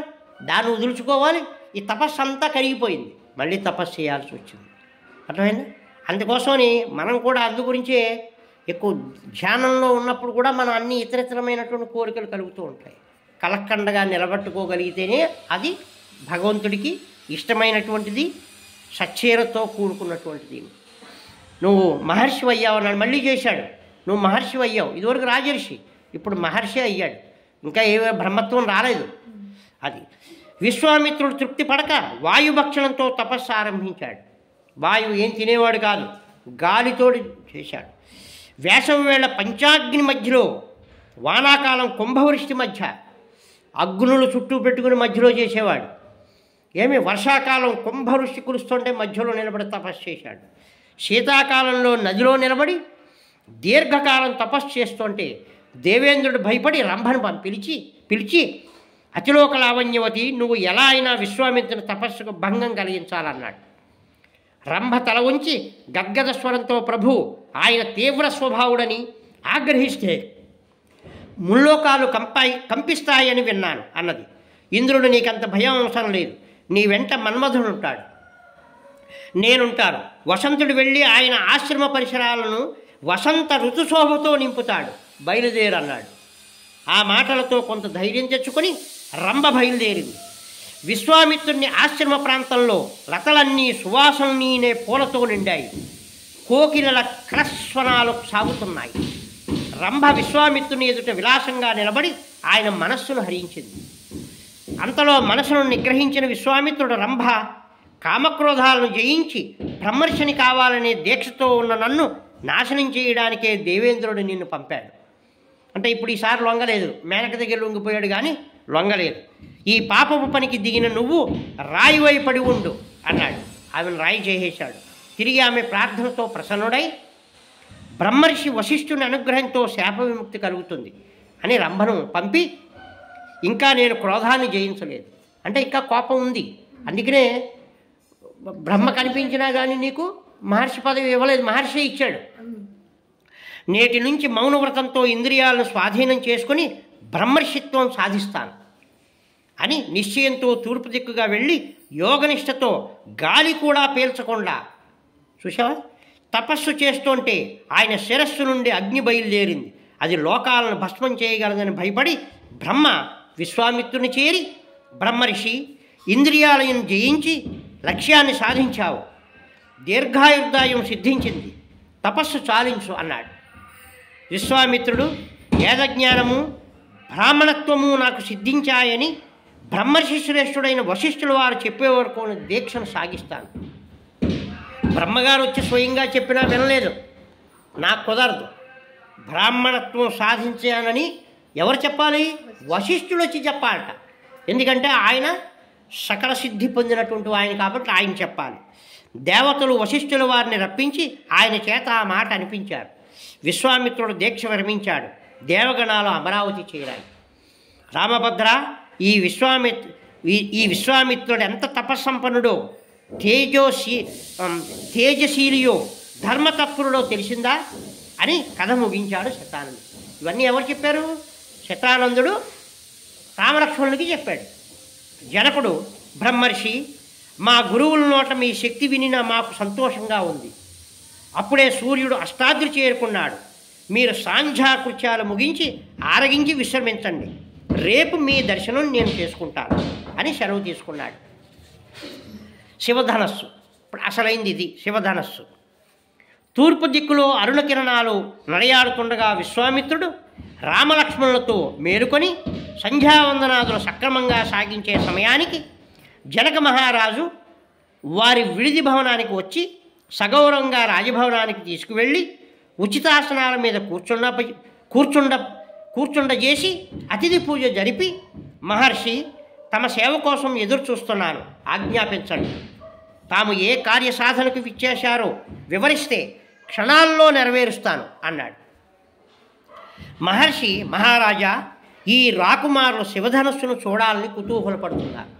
దాన్ని వదులుచుకోవాలి. ఈ తపస్సు అంతా కరిగిపోయింది, మళ్ళీ తపస్సు చేయాల్సి వచ్చింది. అర్థమైందా? అందుకోసమని మనం కూడా అందు గురించే ఎక్కువ ధ్యానంలో ఉన్నప్పుడు కూడా మనం అన్ని ఇతరితరమైనటువంటి కోరికలు కలుగుతూ ఉంటాయి. కలకండగా నిలబెట్టుకోగలిగితేనే అది భగవంతుడికి ఇష్టమైనటువంటిది, సచ్చేరతో కూడుకున్నటువంటిది. నువ్వు మహర్షి అయ్యావు అన్నాడు. మళ్ళీ చేశాడు. నువ్వు మహర్షి అయ్యావు. ఇదివరకు రాజర్షి, ఇప్పుడు మహర్షి అయ్యాడు. ఇంకా ఏ బ్రహ్మత్వం రాలేదు. అది విశ్వామిత్రుడు తృప్తి పడక వాయుభక్షణంతో తపస్సు ఆరంభించాడు. వాయువు ఏం తినేవాడు కాదు, గాలితోడి చేశాడు. వేసవి వేళ పంచాగ్ని మధ్యలో, వానాకాలం కుంభవృష్టి మధ్య అగ్నులు చుట్టూ పెట్టుకుని మధ్యలో చేసేవాడు. ఏమి? వర్షాకాలం కుంభవృష్టి కురుస్తుంటే మధ్యలో నిలబడి తపస్సు చేశాడు. శీతాకాలంలో నదిలో నిలబడి దీర్ఘకాలం తపస్సు చేస్తుంటే దేవేంద్రుడు భయపడి రంభను పిలిచి అతిలోక లావణ్యవతి, నువ్వు ఎలా అయినా విశ్వామిత్రుని తపస్సుకు భంగం కలిగించాలన్నాడు. రంభ తల ఉంచి గద్గద స్వరంతో, ప్రభు ఆయన తీవ్ర స్వభావుడని ఆగ్రహిస్తే ముల్లోకాలు కంపిస్తాయని విన్నాను అన్నది. ఇంద్రుడు నీకంత భయం అవసరం లేదు, నీ వెంట మన్మధుడుంటాడు, నేనుంటాను. వసంతుడు వెళ్ళి ఆయన ఆశ్రమ పరిసరాలను వసంత ఋతుశోభతో నింపుతాడు, బయలుదేరన్నాడు. ఆ మాటలతో కొంత ధైర్యం తెచ్చుకొని రంభ బయలుదేరింది. విశ్వామిత్రుని ఆశ్రమ ప్రాంతంలో లతలన్నీ సువాసనీనే పూలతో నిండాయి. కోకిలల క్రస్వనాలు సాగుతున్నాయి. రంభ విశ్వామిత్రుని ఎదుట విలాసంగా నిలబడి ఆయన మనస్సును హరించింది. అంతలో మనసును నిగ్రహించిన విశ్వామిత్రుడు రంభ, కామక్రోధాలను జయించి బ్రహ్మర్షిని కావాలనే దీక్షతో ఉన్న నన్ను నాశనం చేయడానికే దేవేంద్రుడు నిన్ను పంపాడు. అంటే ఇప్పుడు ఈసారి లొంగలేదు, మేనక దగ్గర లొంగిపోయాడు కానీ లొంగలేదు. ఈ పాపపు పనికి దిగిన నువ్వు రాయివై పడి ఉండు అన్నాడు. ఆమెను రాయి చేసేశాడు. తిరిగి ఆమె ప్రార్థనతో ప్రసన్నుడై, బ్రహ్మర్షి వశిష్ఠుని అనుగ్రహంతో శాప విముక్తి కలుగుతుంది అని రంభను పంపి, ఇంకా నేను క్రోధాన్ని జయించలేదు అంటే ఇంకా కోపం ఉంది, అందుకనే బ్రహ్మ కనిపించినా కానీ నీకు మహర్షి పదవి ఇవ్వలేదు, మహర్షి ఇచ్చాడు. నేటి నుంచి మౌనవ్రతంతో ఇంద్రియాలను స్వాధీనం చేసుకుని బ్రహ్మర్షిత్వం సాధిస్తాను అని నిశ్చయంతో తూర్పు దిక్కుగా వెళ్ళి యోగనిష్టతో గాలి కూడా పీల్చకుండా, చూసావా, తపస్సు చేస్తుంటే ఆయన శిరస్సు నుండి అగ్ని బయలుదేరింది. అది లోకాలను భస్మం చేయగలదని భయపడి బ్రహ్మ విశ్వామిత్రుని చేరి, బ్రహ్మర్షి ఇంద్రియాలను జయించి లక్ష్యాన్ని సాధించావు, దీర్ఘాయుర్దాయం సిద్ధించింది, తపస్సు చాలించు అన్నాడు. విశ్వామిత్రుడు, వేదజ్ఞానము బ్రాహ్మణత్వము నాకు సిద్ధించాయని బ్రహ్మర్షి శ్రేష్ఠుడైన వశిష్ఠుల వారు చెప్పే వరకు దీక్షను సాగిస్తాను. బ్రహ్మగారు వచ్చి స్వయంగా చెప్పినా వినలేదు, నాకు కుదరదు, బ్రాహ్మణత్వం సాధించానని ఎవరు చెప్పాలి? వశిష్ఠుడు వచ్చి చెప్పాలట. ఎందుకంటే ఆయన సకల సిద్ధి పొందినటువంటి ఆయన కాబట్టి ఆయన చెప్పాలి. దేవతలు వశిష్ఠుల వారిని రప్పించి ఆయన చేత ఆ మాట అనిపించారు. విశ్వామిత్రుడు దీక్ష విరమించాడు. దేవగణాలు అమరావతి చేరాయి. రామభద్ర, ఈ విశ్వామిత్రుడు ఎంత తపస్సంపన్నుడో, తేజశీలియో, ధర్మతత్పరుడో తెలిసిందా అని కథ ముగించాడు శతానందుడు. ఇవన్నీ ఎవరు చెప్పారు? శతానందుడు రామలక్ష్మణుడికి చెప్పాడు. జనకుడు, బ్రహ్మర్షి, మా గురువుల నోట మీ శక్తి వినినా మాకు సంతోషంగా ఉంది. అప్పుడే సూర్యుడు అష్టాద్రి చేరుకున్నాడు. మీరు సాంధ్యాకృత్యాలు ముగించి ఆరగించి విశ్రమించండి, రేపు మీ దర్శనం నేను చేసుకుంటాను అని సెలవు తీసుకున్నాడు. శివధనస్సు ఇప్పుడు అసలైంది ఇది. శివధనస్సు తూర్పు దిక్కులో అరుణ కిరణాలు నడయాడుతుండగా విశ్వామిత్రుడు రామలక్ష్మణులతో మేలుకొని సంధ్యావందనాదులు సక్రమంగా సాగించే సమయానికి జనక మహారాజు వారి విడిది భవనానికి వచ్చి సగౌరవంగా రాజభవనానికి తీసుకువెళ్ళి ఉచితాసనాల మీద కూర్చుండజేసి అతిథి పూజ జరిపి, మహర్షి తమ సేవ కోసం ఎదురు చూస్తున్నాను, ఆజ్ఞాపించండి. తాము ఏ కార్యసాధనకు విచ్చేశారో వివరిస్తే క్షణాల్లో నెరవేరుస్తాను అన్నాడు. మహర్షి, మహారాజా, ఈ రాకుమారులు శివధనస్సును చూడాలని కుతూహలపడుతున్నారు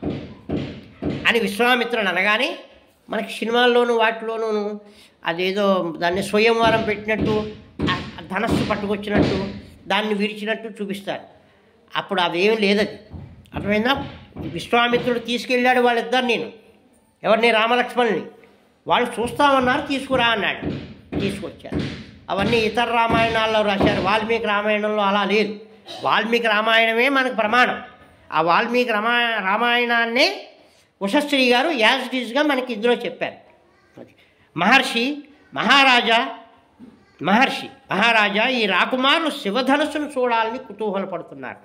అని విశ్వామిత్రుడు అనగానే, మనకి సినిమాల్లోనూ వాటిలోనూ అదేదో దాన్ని స్వయంవరం పెట్టినట్టు, ధనస్సు పట్టుకొచ్చినట్టు, దాన్ని విరిచినట్టు చూపిస్తారు. అప్పుడు అదేం లేదది, అర్థమైందా? విశ్వామిత్రుడు తీసుకెళ్ళాడు వాళ్ళిద్దరు, నేను ఎవరిని, రామలక్ష్మణుని. వాళ్ళు చూస్తామన్నారు, తీసుకురా అన్నాడు. తీసుకొచ్చారు. అవన్నీ ఇతర రామాయణాల్లో రాశారు, వాల్మీకి రామాయణంలో అలా లేదు. వాల్మీకి రామాయణమే మనకు ప్రమాణం. ఆ వాల్మీకి రామాయణాన్నే ఉషశ్రీ గారు యాజ్ ఇట్ ఈజ్గా మనకి ఇందులో చెప్పారు. మహారాజా, ఈ రాకుమారులు శివధనస్సును చూడాలని కుతూహలపడుతున్నారు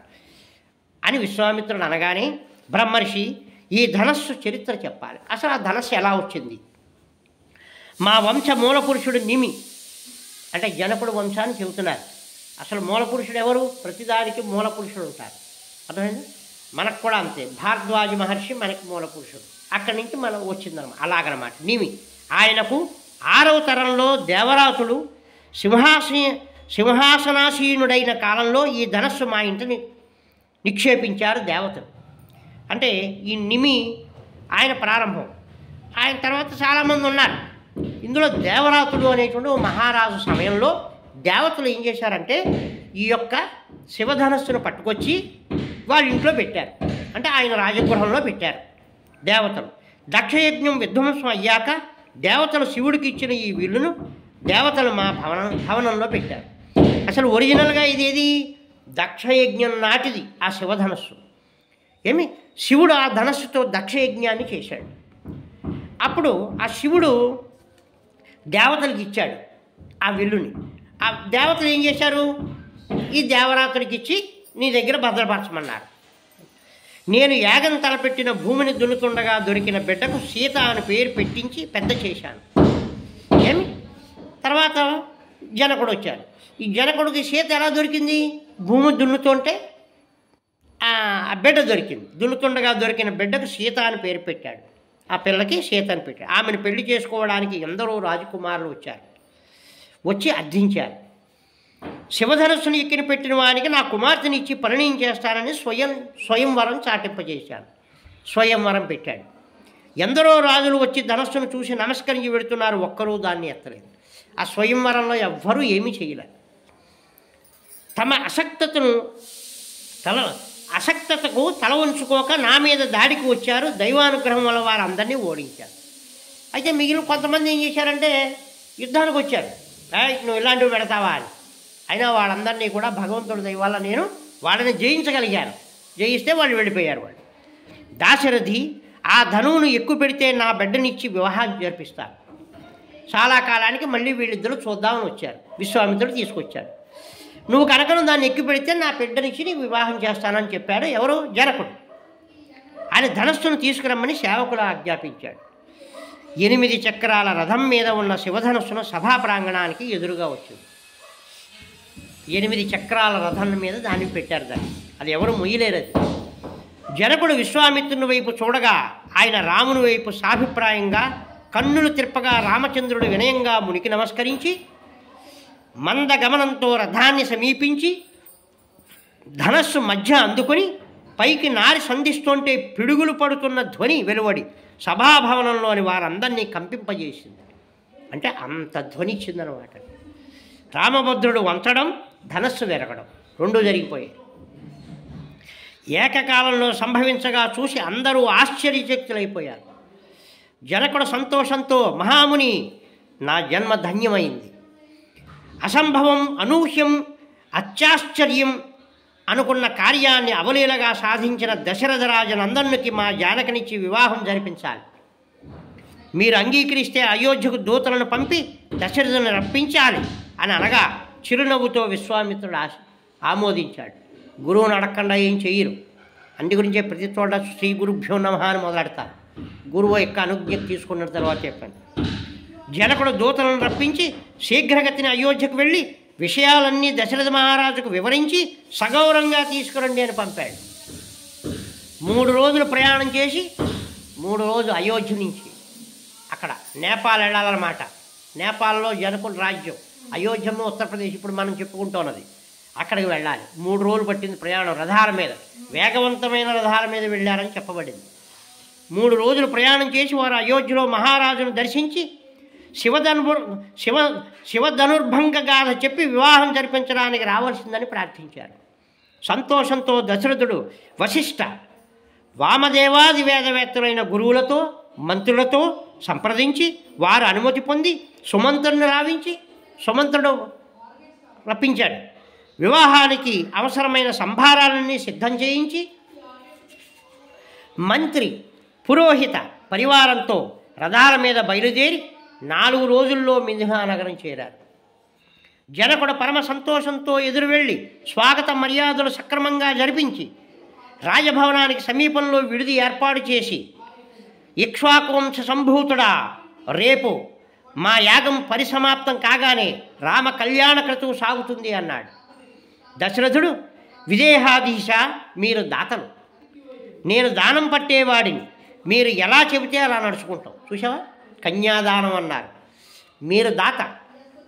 అని విశ్వామిత్రుడు అనగానే, బ్రహ్మర్షి, ఈ ధనస్సు చరిత్ర చెప్పాలి. అసలు ఆ ధనస్సు ఎలా వచ్చింది? మా వంశ మూలపురుషుడు నిమి, అంటే జనకుడు వంశాన్ని చెబుతున్నారు. అసలు మూలపురుషుడు ఎవరు? ప్రతిదానికి మూలపురుషుడు ఉంటారు, అర్థమైంది? మనకు కూడా అంతే. భారద్వాజ మహర్షి మనకి మూలపురుషుడు, అక్కడి నుంచి మనం వచ్చిందన్నమాట. అలాగనమాట నిమి. ఆయనకు 6వ తరంలో దేవరాతుడు సింహాసనాసీనుడైన కాలంలో ఈ ధనస్సు మా ఇంటిని నిక్షేపించారు దేవతలు. అంటే ఈ నిమి ఆయన ప్రారంభం. ఆయన తర్వాత చాలామంది ఉన్నారు. ఇందులో దేవరాతుడు అనేటువంటి మహారాజు సమయంలో దేవతలు ఏం చేశారంటే ఈ యొక్క శివధనస్సును పట్టుకొచ్చి వాళ్ళ ఇంట్లో పెట్టారు. అంటే ఆయన రాజగృహంలో పెట్టారు దేవతలు. దక్షయజ్ఞం విధ్వంసం అయ్యాక దేవతలు శివుడికి ఇచ్చిన ఈ విల్లును దేవతలు మా భవనంలో పెట్టారు. అసలు ఒరిజినల్గా ఇదేది? దక్షయజ్ఞం నాటిది ఆ శివధనస్సు. శివుడు ఆ ధనస్సుతో దక్షయజ్ఞాన్ని చేశాడు. అప్పుడు ఆ శివుడు దేవతలకు ఇచ్చాడు ఆ విల్లుని. ఆ దేవతలు ఏం చేశారు? ఈ దేవరాతుడికి ఇచ్చి నీ దగ్గర భద్రపరచమన్నారు. నేను యాగం తలపెట్టిన భూమిని దున్నుతుండగా దొరికిన బిడ్డకు సీత అని పేరు పెట్టించి పెద్ద చేశాను. తర్వాత జనకుడు వచ్చాడు. ఈ జనకుడికి సీత ఎలా దొరికింది? భూమి దున్నుతుంటే ఆ బిడ్డ దొరికింది. దున్నుతుండగా దొరికిన బిడ్డకు సీత అని పేరు పెట్టాడు. ఆ పిల్లకి సీత అని పెట్టాడు. ఆమెను పెళ్లి చేసుకోవడానికి ఎందరో రాజకుమారులు వచ్చి అర్థించారు. శివధనస్సును ఎక్కిన పెట్టిన వానికి నా కుమార్తెని ఇచ్చి పరిణయం చేస్తానని స్వయంవరం చాటింపజేశాను. స్వయంవరం పెట్టాడు. ఎందరో రాజులు వచ్చి ధనస్సును చూసి నమస్కరించి పెడుతున్నారు, ఒక్కరూ దాన్ని ఎత్తలేదు. ఆ స్వయంవరంలో ఎవ్వరూ ఏమీ చేయలేదు. తమ అసక్తతకు తల ఉంచుకోక నా మీద దాడికి వచ్చారు. దైవానుగ్రహం వల్ల వారందరినీ ఓడించారు. అయితే మిగిలిన కొంతమంది ఏం చేశారంటే యుద్ధానికి వచ్చారు. నువ్వు ఇలాంటివి పెడతావా అని. అయినా వాళ్ళందరినీ కూడా భగవంతుడి దయ వల్ల నేను వాళ్ళని జయించగలిగాను. జయిస్తే వాళ్ళు వెళ్ళిపోయారు. వాళ్ళు దాశరథి ఆ ధనువును ఎక్కువ పెడితే నా బిడ్డనిచ్చి వివాహాన్ని జరిపిస్తాను. చాలా కాలానికి మళ్ళీ వీళ్ళిద్దరూ చూద్దామని వచ్చారు. విశ్వామిత్రుడు తీసుకొచ్చాడు. నువ్వు కనుక దాన్ని ఎక్కువ పెడితే నా బిడ్డనిచ్చి నీకు వివాహం చేస్తానని చెప్పాడు. ఎవరు? జనకుడు. ఆయన ధనస్సును తీసుకురమ్మని సేవకులు ఆజ్ఞాపించాడు. 8 చక్రాల రథం మీద ఉన్న శివధనస్సును సభా ప్రాంగణానికి ఎదురుగా వచ్చింది. 8 చక్రాల రథం మీద దాన్ని పెట్టారు. దాన్ని అది ఎవరు మొయ్యలేరు. అది జనకుడు విశ్వామిత్రుని వైపు చూడగా ఆయన రాముని వైపు సాభిప్రాయంగా కన్నులు తిప్పగా రామచంద్రుడు వినయంగా మునికి నమస్కరించి మందగమనంతో రథాన్ని సమీపించి ధనస్సు మధ్య అందుకొని పైకి నారి సంధిస్తుంటే పిడుగులు పడుతున్న ధ్వని వెలువడి సభాభవనంలోని వారందరినీ కంపింపజేసింది. అంటే అంత ధ్వని ఇచ్చిందనమాట. రామభద్రుడు వంచడం, ధనస్సు విరగడం రెండూ జరిగిపోయాయి. ఏకకాలంలో సంభవించగా చూసి అందరూ ఆశ్చర్యచకితులైపోయారు. జనకుడు సంతోషంతో, మహాముని, నా జన్మ ధన్యమైంది. అసంభవం, అనూహ్యం, అత్యాశ్చర్యం అనుకున్న కార్యాన్ని అవలీలగా సాధించిన దశరథరాజనందనునికి మా జానకినిచ్చి వివాహం జరిపించాలి. మీరు అంగీకరిస్తే అయోధ్యకు దూతలను పంపి దశరథుని రప్పించాలి అని అనగా చిరునవ్వుతో విశ్వామిత్రుడు ఆమోదించాడు. గురువుని అడగకుండా ఏం చెయ్యరు. అందు గురించే ప్రతి చోట శ్రీ గురుభ్యో నమః అని మొదలెడతారు. గురువు యొక్క అనుజ్ఞ తీసుకున్న తర్వాత చెప్పాను. జనకుడు దూతలను రప్పించి శీఘ్రగతిని అయోధ్యకు వెళ్ళి విషయాలన్నీ దశరథ మహారాజుకు వివరించి సగౌరవంగా తీసుకురండి అని పంపాడు. 3 రోజులు ప్రయాణం చేసి 3 రోజులు అయోధ్య నుంచి అక్కడ నేపాల్ వెళ్ళాలన్నమాట. నేపాల్లో జనకుల రాజ్యం, అయోధ్యము ఉత్తరప్రదేశ్ ఇప్పుడు మనం చెప్పుకుంటున్నది. అక్కడికి వెళ్ళాలి. 3 రోజులు పట్టింది ప్రయాణం. రథాల మీద, వేగవంతమైన రథాల మీద వెళ్ళారని చెప్పబడింది. 3 రోజులు ప్రయాణం చేసి వారు అయోధ్యలో మహారాజును దర్శించి శివధనుర్భంగ గాథ చెప్పి వివాహం జరిపించడానికి రావాల్సిందని ప్రార్థించారు. సంతోషంతో దశరథుడు వశిష్ఠ వామదేవాది వేదవేత్తలైన గురువులతో మంత్రులతో సంప్రదించి వారు అనుమతి పొంది సుమంత్రుడు రప్పించాడు. వివాహానికి అవసరమైన సంభారాలన్నీ సిద్ధం చేయించి మంత్రి పురోహిత పరివారంతో రథాల మీద బయలుదేరి 4 రోజుల్లో మిథిలా నగరం చేరారు. జనకుడు పరమ సంతోషంతో ఎదురు వెళ్ళి స్వాగత మర్యాదలు సక్రమంగా జరిపించి రాజభవనానికి సమీపంలో విడిది ఏర్పాటు చేసి, ఇక్ష్వాకువంశ సంభూతుడా, రేపు మా యాగం పరిసమాప్తం కాగానే రామ కళ్యాణ క్రతువు సాగుతుంది అన్నాడు. దశరథుడు, విదేహాధీశ, మీరు దాతలు, నేను దానం పట్టేవాడిని, మీరు ఎలా చెబితే అలా నడుచుకుంటాం. చూసావా, కన్యాదానం అన్నారు. మీరు దాత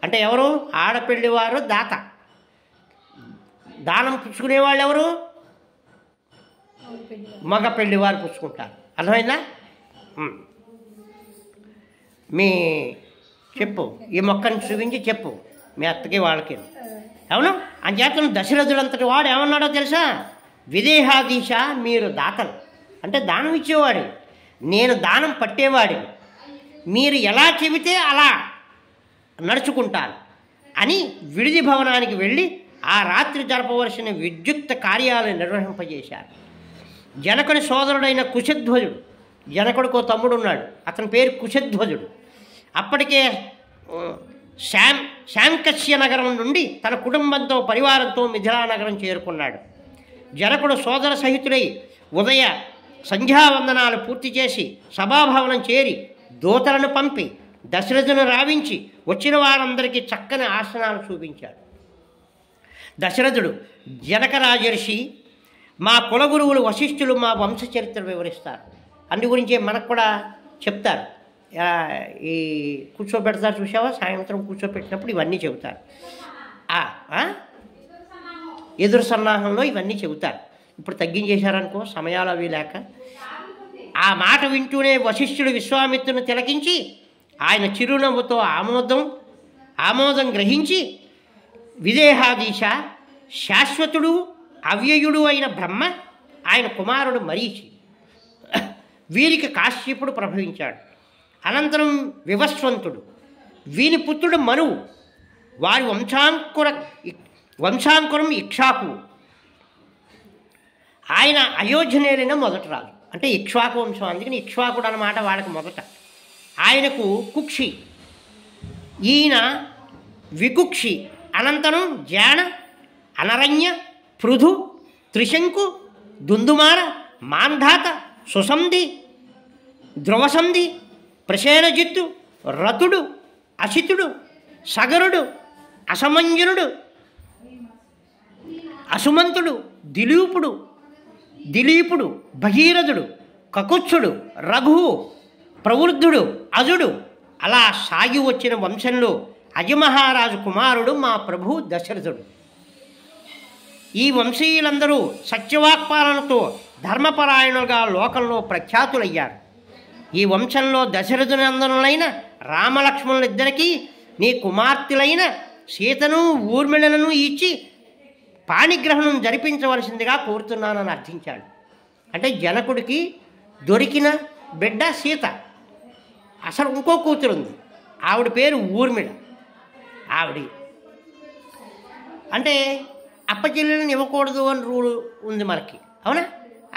అంటే ఎవరు? ఆడపెళ్లివారు దాత. దానం పుచ్చుకునేవాళ్ళు ఎవరు? మగ పెళ్లివారు పుచ్చుకుంటారు. అర్థమైందా? మీ చెప్పు, ఈ మొక్కని చూపించి చెప్పు మీ అత్తకి వాళ్ళకి. అవును, అంచేతను దశరథుడంతటి వాడు ఏమన్నాడో తెలుసా? విదేహాధీశ, మీరు దాతలు అంటే దానం ఇచ్చేవాడు, నేను దానం పట్టేవాడిని, మీరు ఎలా చెబితే అలా నడుచుకుంటాను అని విడిది భవనానికి వెళ్ళి ఆ రాత్రి జరపవలసిన విద్యుక్త కార్యాలను నిర్వహింపజేశారు. జనకుని సోదరుడైన కుశధ్వజుడు, జనకుడికో తమ్ముడు ఉన్నాడు, అతని పేరు కుశధ్వజుడు, అప్పటికే శాంకస్య నగరం నుండి తన కుటుంబంతో పరివారంతో మిథిలా నగరం చేరుకున్నాడు. జనకుడు సోదర సహితుడై ఉదయ సంధ్యావందనాలు పూర్తి చేసి సభాభవనం చేరి దూతలను పంపి దశరథును రావించి వచ్చిన వారందరికీ చక్కని ఆసనాలు చూపించాడు. దశరథుడు, జనక రాజర్షి, మా కులగురువులు వశిష్ఠులు మా వంశ చరిత్ర వివరిస్తారు. అందు గురించే మనకు కూడా చెప్తారు. ఈ కూర్చోబెడతారు చూసావా, సాయంత్రం కూర్చోబెట్టినప్పుడు ఇవన్నీ చెబుతారు. ఎదురు సన్నాహంలో ఇవన్నీ చెబుతారు. ఇప్పుడు తగ్గించేశారనుకో, సమయాలు అవి లేక. ఆ మాట వింటూనే వశిష్ఠుడు విశ్వామిత్రుని తిలకించి ఆయన చిరునవ్వుతో ఆమోదం గ్రహించి, విదేహాధీశ, శాశ్వతుడు అవ్యయుడు అయిన బ్రహ్మ, ఆయన కుమారుడు మరీచి, వీరికి కాశ్యపుడు ప్రభవించాడు. అనంతరం వివస్వంతుడు, వీని పుత్రుడు మనువు, వారి వంశాంకురం ఇక్ష్వాకు, ఆయన అయోధ్య నేలిన మొదటి రాజు. అంటే ఇక్ష్వాకు వంశం, అందుకని ఇక్ష్వాకుడు అన్నమాట వాళ్ళకి మొదట. ఆయనకు కుక్షి, ఈయన వికుక్షి, అనంతరం జాన, అనరణ్య, పృథు, త్రిశంకు, దుందుమార, మాంధాత, సుసంధి, ధ్రువసంధి, ప్రసేనజిత్తు, రతుడు, అసితుడు, సగరుడు, అసమంజనుడు, అసుమంతుడు, దిలీపుడు, భగీరథుడు, కకుత్సుడు, రఘువు, ప్రవృద్ధుడు, అజుడు, అలా సాగి వచ్చిన వంశంలో అజమహారాజు కుమారుడు మా ప్రభు దశరథుడు. ఈ వంశీయులందరూ సత్యవాక్పాలనతో ధర్మపరాయణులుగా లోకంలో ప్రఖ్యాతులయ్యారు. ఈ వంశంలో దశరథునందనులైన రామలక్ష్మణులిద్దరికీ నీ కుమార్తెలైన సీతను ఊర్మిళలను ఇచ్చి పాణిగ్రహణం జరిపించవలసిందిగా కోరుతున్నానని అర్థించాడు. అంటే జనకుడికి దొరికిన బిడ్డ సీత. అసలు ఇంకో కూతురు ఉంది, ఆవిడ పేరు ఊర్మిళ. ఆవిడ అంటే అప్పచెల్లెళ్ళని ఇవ్వకూడదు అని రూల్ ఉంది మనకి, అవునా?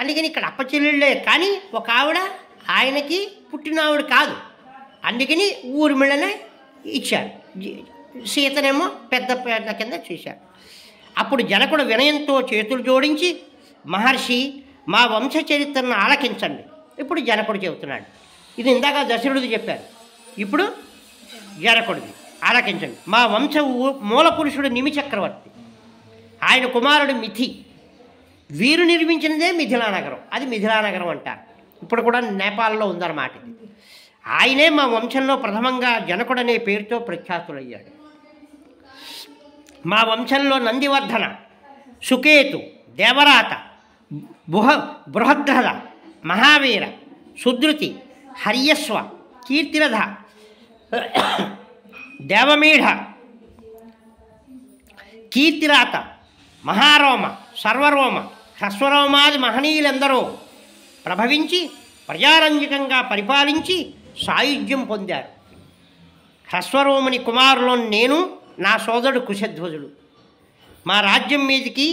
అందుకని ఇక్కడ అప్పచెల్లెళ్ళే, కానీ ఒక ఆవిడ ఆయనకి పుట్టిన ఆవిడ కాదు, అందుకని ఊర్మిళనే ఇచ్చారు. సీతనేమో పెద్ద పేద కింద చూశాడు. అప్పుడు జనకుడు వినయంతో చేతులు జోడించి, మహర్షి మా వంశ చరిత్రను ఆలకించండి. ఇప్పుడు జనకుడు చెబుతున్నాడు. ఇది ఇందాక దశరథుడు చెప్పారు, ఇప్పుడు జనకుడిది ఆలకించండి. మా వంశ మూల పురుషుడు నిమి చక్రవర్తి, ఆయన కుమారుడు మిథి, వీరు నిర్మించినదే మిథిలా నగరం. అది మిథిలా నగరం అంటారు. ఇప్పుడు కూడా నేపాల్లో ఉందన్నమాట. ఇది ఆయనే మా వంశంలో ప్రథమంగా జనకుడు అనే పేరుతో ప్రఖ్యాతులయ్యాడు. మా వంశంలో నందివర్ధన, సుకేతు, దేవరాత, బృహద్రథ, మహావీర, సుధృతి, హర్యస్వ, కీర్తిరథ, దేవమీఢ, కీర్తిరాత, మహారోమ, సర్వరోమ, హ్రస్వరోమాది మహనీయులందరూ ప్రభవించి ప్రజారంజకంగా పరిపాలించి సాయుధ్యం పొందారు. హ్రస్వరోముని కుమారులో నేను, నా సోదరుడు కుశధ్వజుడు. మా రాజ్యం మీదికి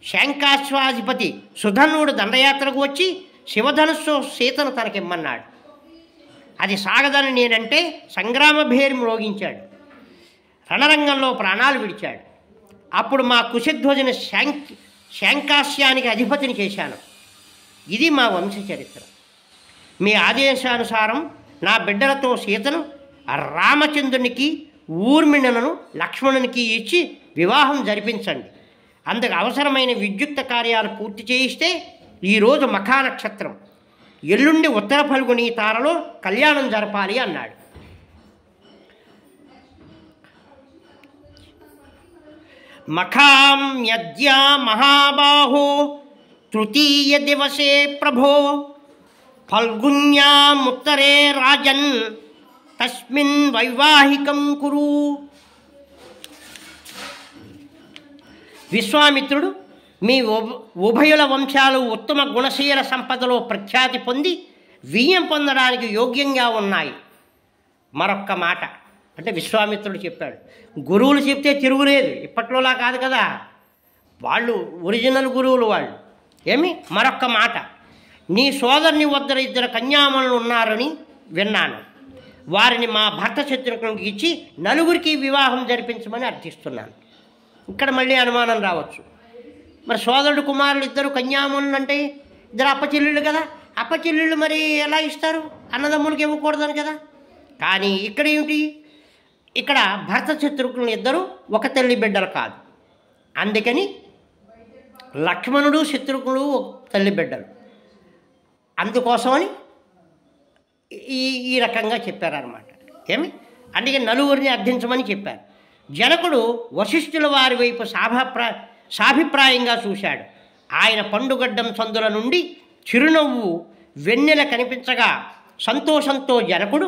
శంఖాశ్వాధిపతి సుధనుడు దండయాత్రకు వచ్చి శివధనుస్సు సీతను తనకిమ్మన్నాడు. అది సాగదని నేనంటే సంగ్రామ భేరి మ్రోగించాడు, రణరంగంలో ప్రాణాలు విడిచాడు. అప్పుడు మా కుశధ్వజుని శంఖాస్యానికి అధిపతిని చేశాను. ఇది మా వంశ చరిత్ర. మీ ఆదేశానుసారం నా బిడ్డలతో సీతను రామచంద్రునికి, ఊర్మిళను లక్ష్మణునికి ఇచ్చి వివాహం జరిపించండి. అందుకు అవసరమైన విద్యుక్త కార్యాలు పూర్తి చేయిస్తే ఈరోజు మఖా నక్షత్రం, ఎల్లుండి ఉత్తర ఫల్గుని తారలో కళ్యాణం జరపాలి అన్నాడు. మఖాం యద్యా మహాబాహో తృతీయ దివసే ప్రభో ఫల్గున్యాముత్తరే రాజన్ తస్మిన్ వైవాహికం కురు. విశ్వామిత్రుడు, మీ ఉభయుల వంశాలు ఉత్తమ గుణశీల సంపదలో ప్రఖ్యాతి పొంది విజయం పొందడానికి యోగ్యంగా ఉన్నాయి. మరొక్క మాట అంటే విశ్వామిత్రుడు చెప్పాడు. గురువులు చెప్తే తిరుగులేదు, ఇప్పట్లోలా కాదు కదా, వాళ్ళు ఒరిజినల్ గురువులు వాళ్ళు. ఏమి మరొక్క మాట, నీ సోదరుని వద్ద 2 కన్యామణులు ఉన్నారని విన్నాను. వారిని మా భర్త శత్రుఘ్నునికి ఇచ్చి 4 వివాహం జరిపించమని అర్థిస్తున్నాను. ఇక్కడ మళ్ళీ అనుమానం రావచ్చు, మరి సోదరుడు కుమారులు 2 కన్యామణులు అంటే 2 అప్పచెల్లుళ్ళు కదా, అప్పచెల్లుళ్ళు మరి ఎలా ఇస్తారు? అన్నదమ్ములకి ఇవ్వకూడదని కదా. కానీ ఇక్కడ ఏమిటి, ఇక్కడ భర్త శత్రుఘ్నులు 2 ఒక తల్లి బిడ్డలు కాదు. అందుకని లక్ష్మణుడు శత్రుఘ్నుడు ఒక తల్లి బిడ్డలు. అందుకోసమని ఈ రకంగా చెప్పారన్నమాట. ఏమి అందుకే 4 అర్థించమని చెప్పారు. జనకుడు వశిష్ఠుల వారి వైపు సాభిప్రాయంగా చూశాడు. ఆయన పండుగడ్డం సందుల నుండి చిరునవ్వు వెన్నెల కనిపించగా సంతోషంతో జనకుడు,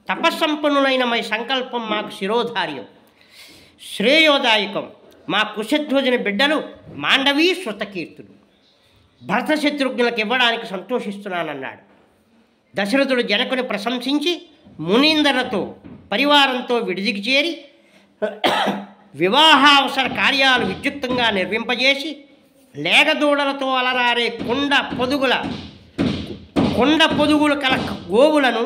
తపస్సంపన్నులైన మై సంకల్పం మాకు శిరోధార్యం, శ్రేయోదాయకం. మా కుశధ్వజుని బిడ్డలు మాండవీ శృతకీర్తుడు, భరత శత్రుఘ్నులకు ఇవ్వడానికి సంతోషిస్తున్నానన్నాడు. దశరథుడు జనకుని ప్రశంసించి మునీందరులతో పరివారంతో విడిదికి చేరి వివాహావసర కార్యాలు విద్యుక్తంగా నిర్వింపజేసి లేగదూడలతో అలరారే కొండ పొదుగులు కల గోవులను,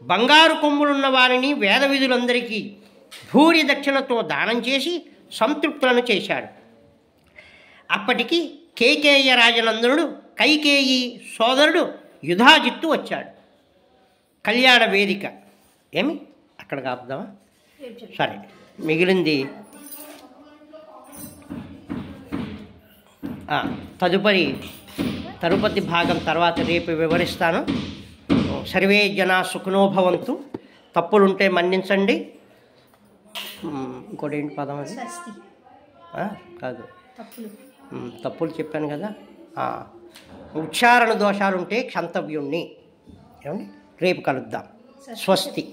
బంగారు కొమ్ములున్న వారిని వేద విధులందరికీ భూరి దక్షిణతో దానం చేసి సంతృప్తులను చేశాడు. అప్పటికి కేకేయ రాజనందనుడు కైకేయి సోదరుడు యుధాజిత్తు వచ్చాడు. కళ్యాణ వేదిక ఏమి అక్కడ కాపుదామా? సరే, మిగిలింది తరుపతి భాగం తర్వాత రేపు వివరిస్తాను. సర్వే జనా సుఖనో భవంతు. తప్పులుంటే మన్నించండి. ఇంకోటి ఏంటి పదం అది? కాదు, తప్పులు చెప్పాను కదా. ఉచ్చారణ దోషాలుంటే క్షంతవ్యుణ్ణి. ఏమండి, రేపు కలుద్దాం. స్వస్తి.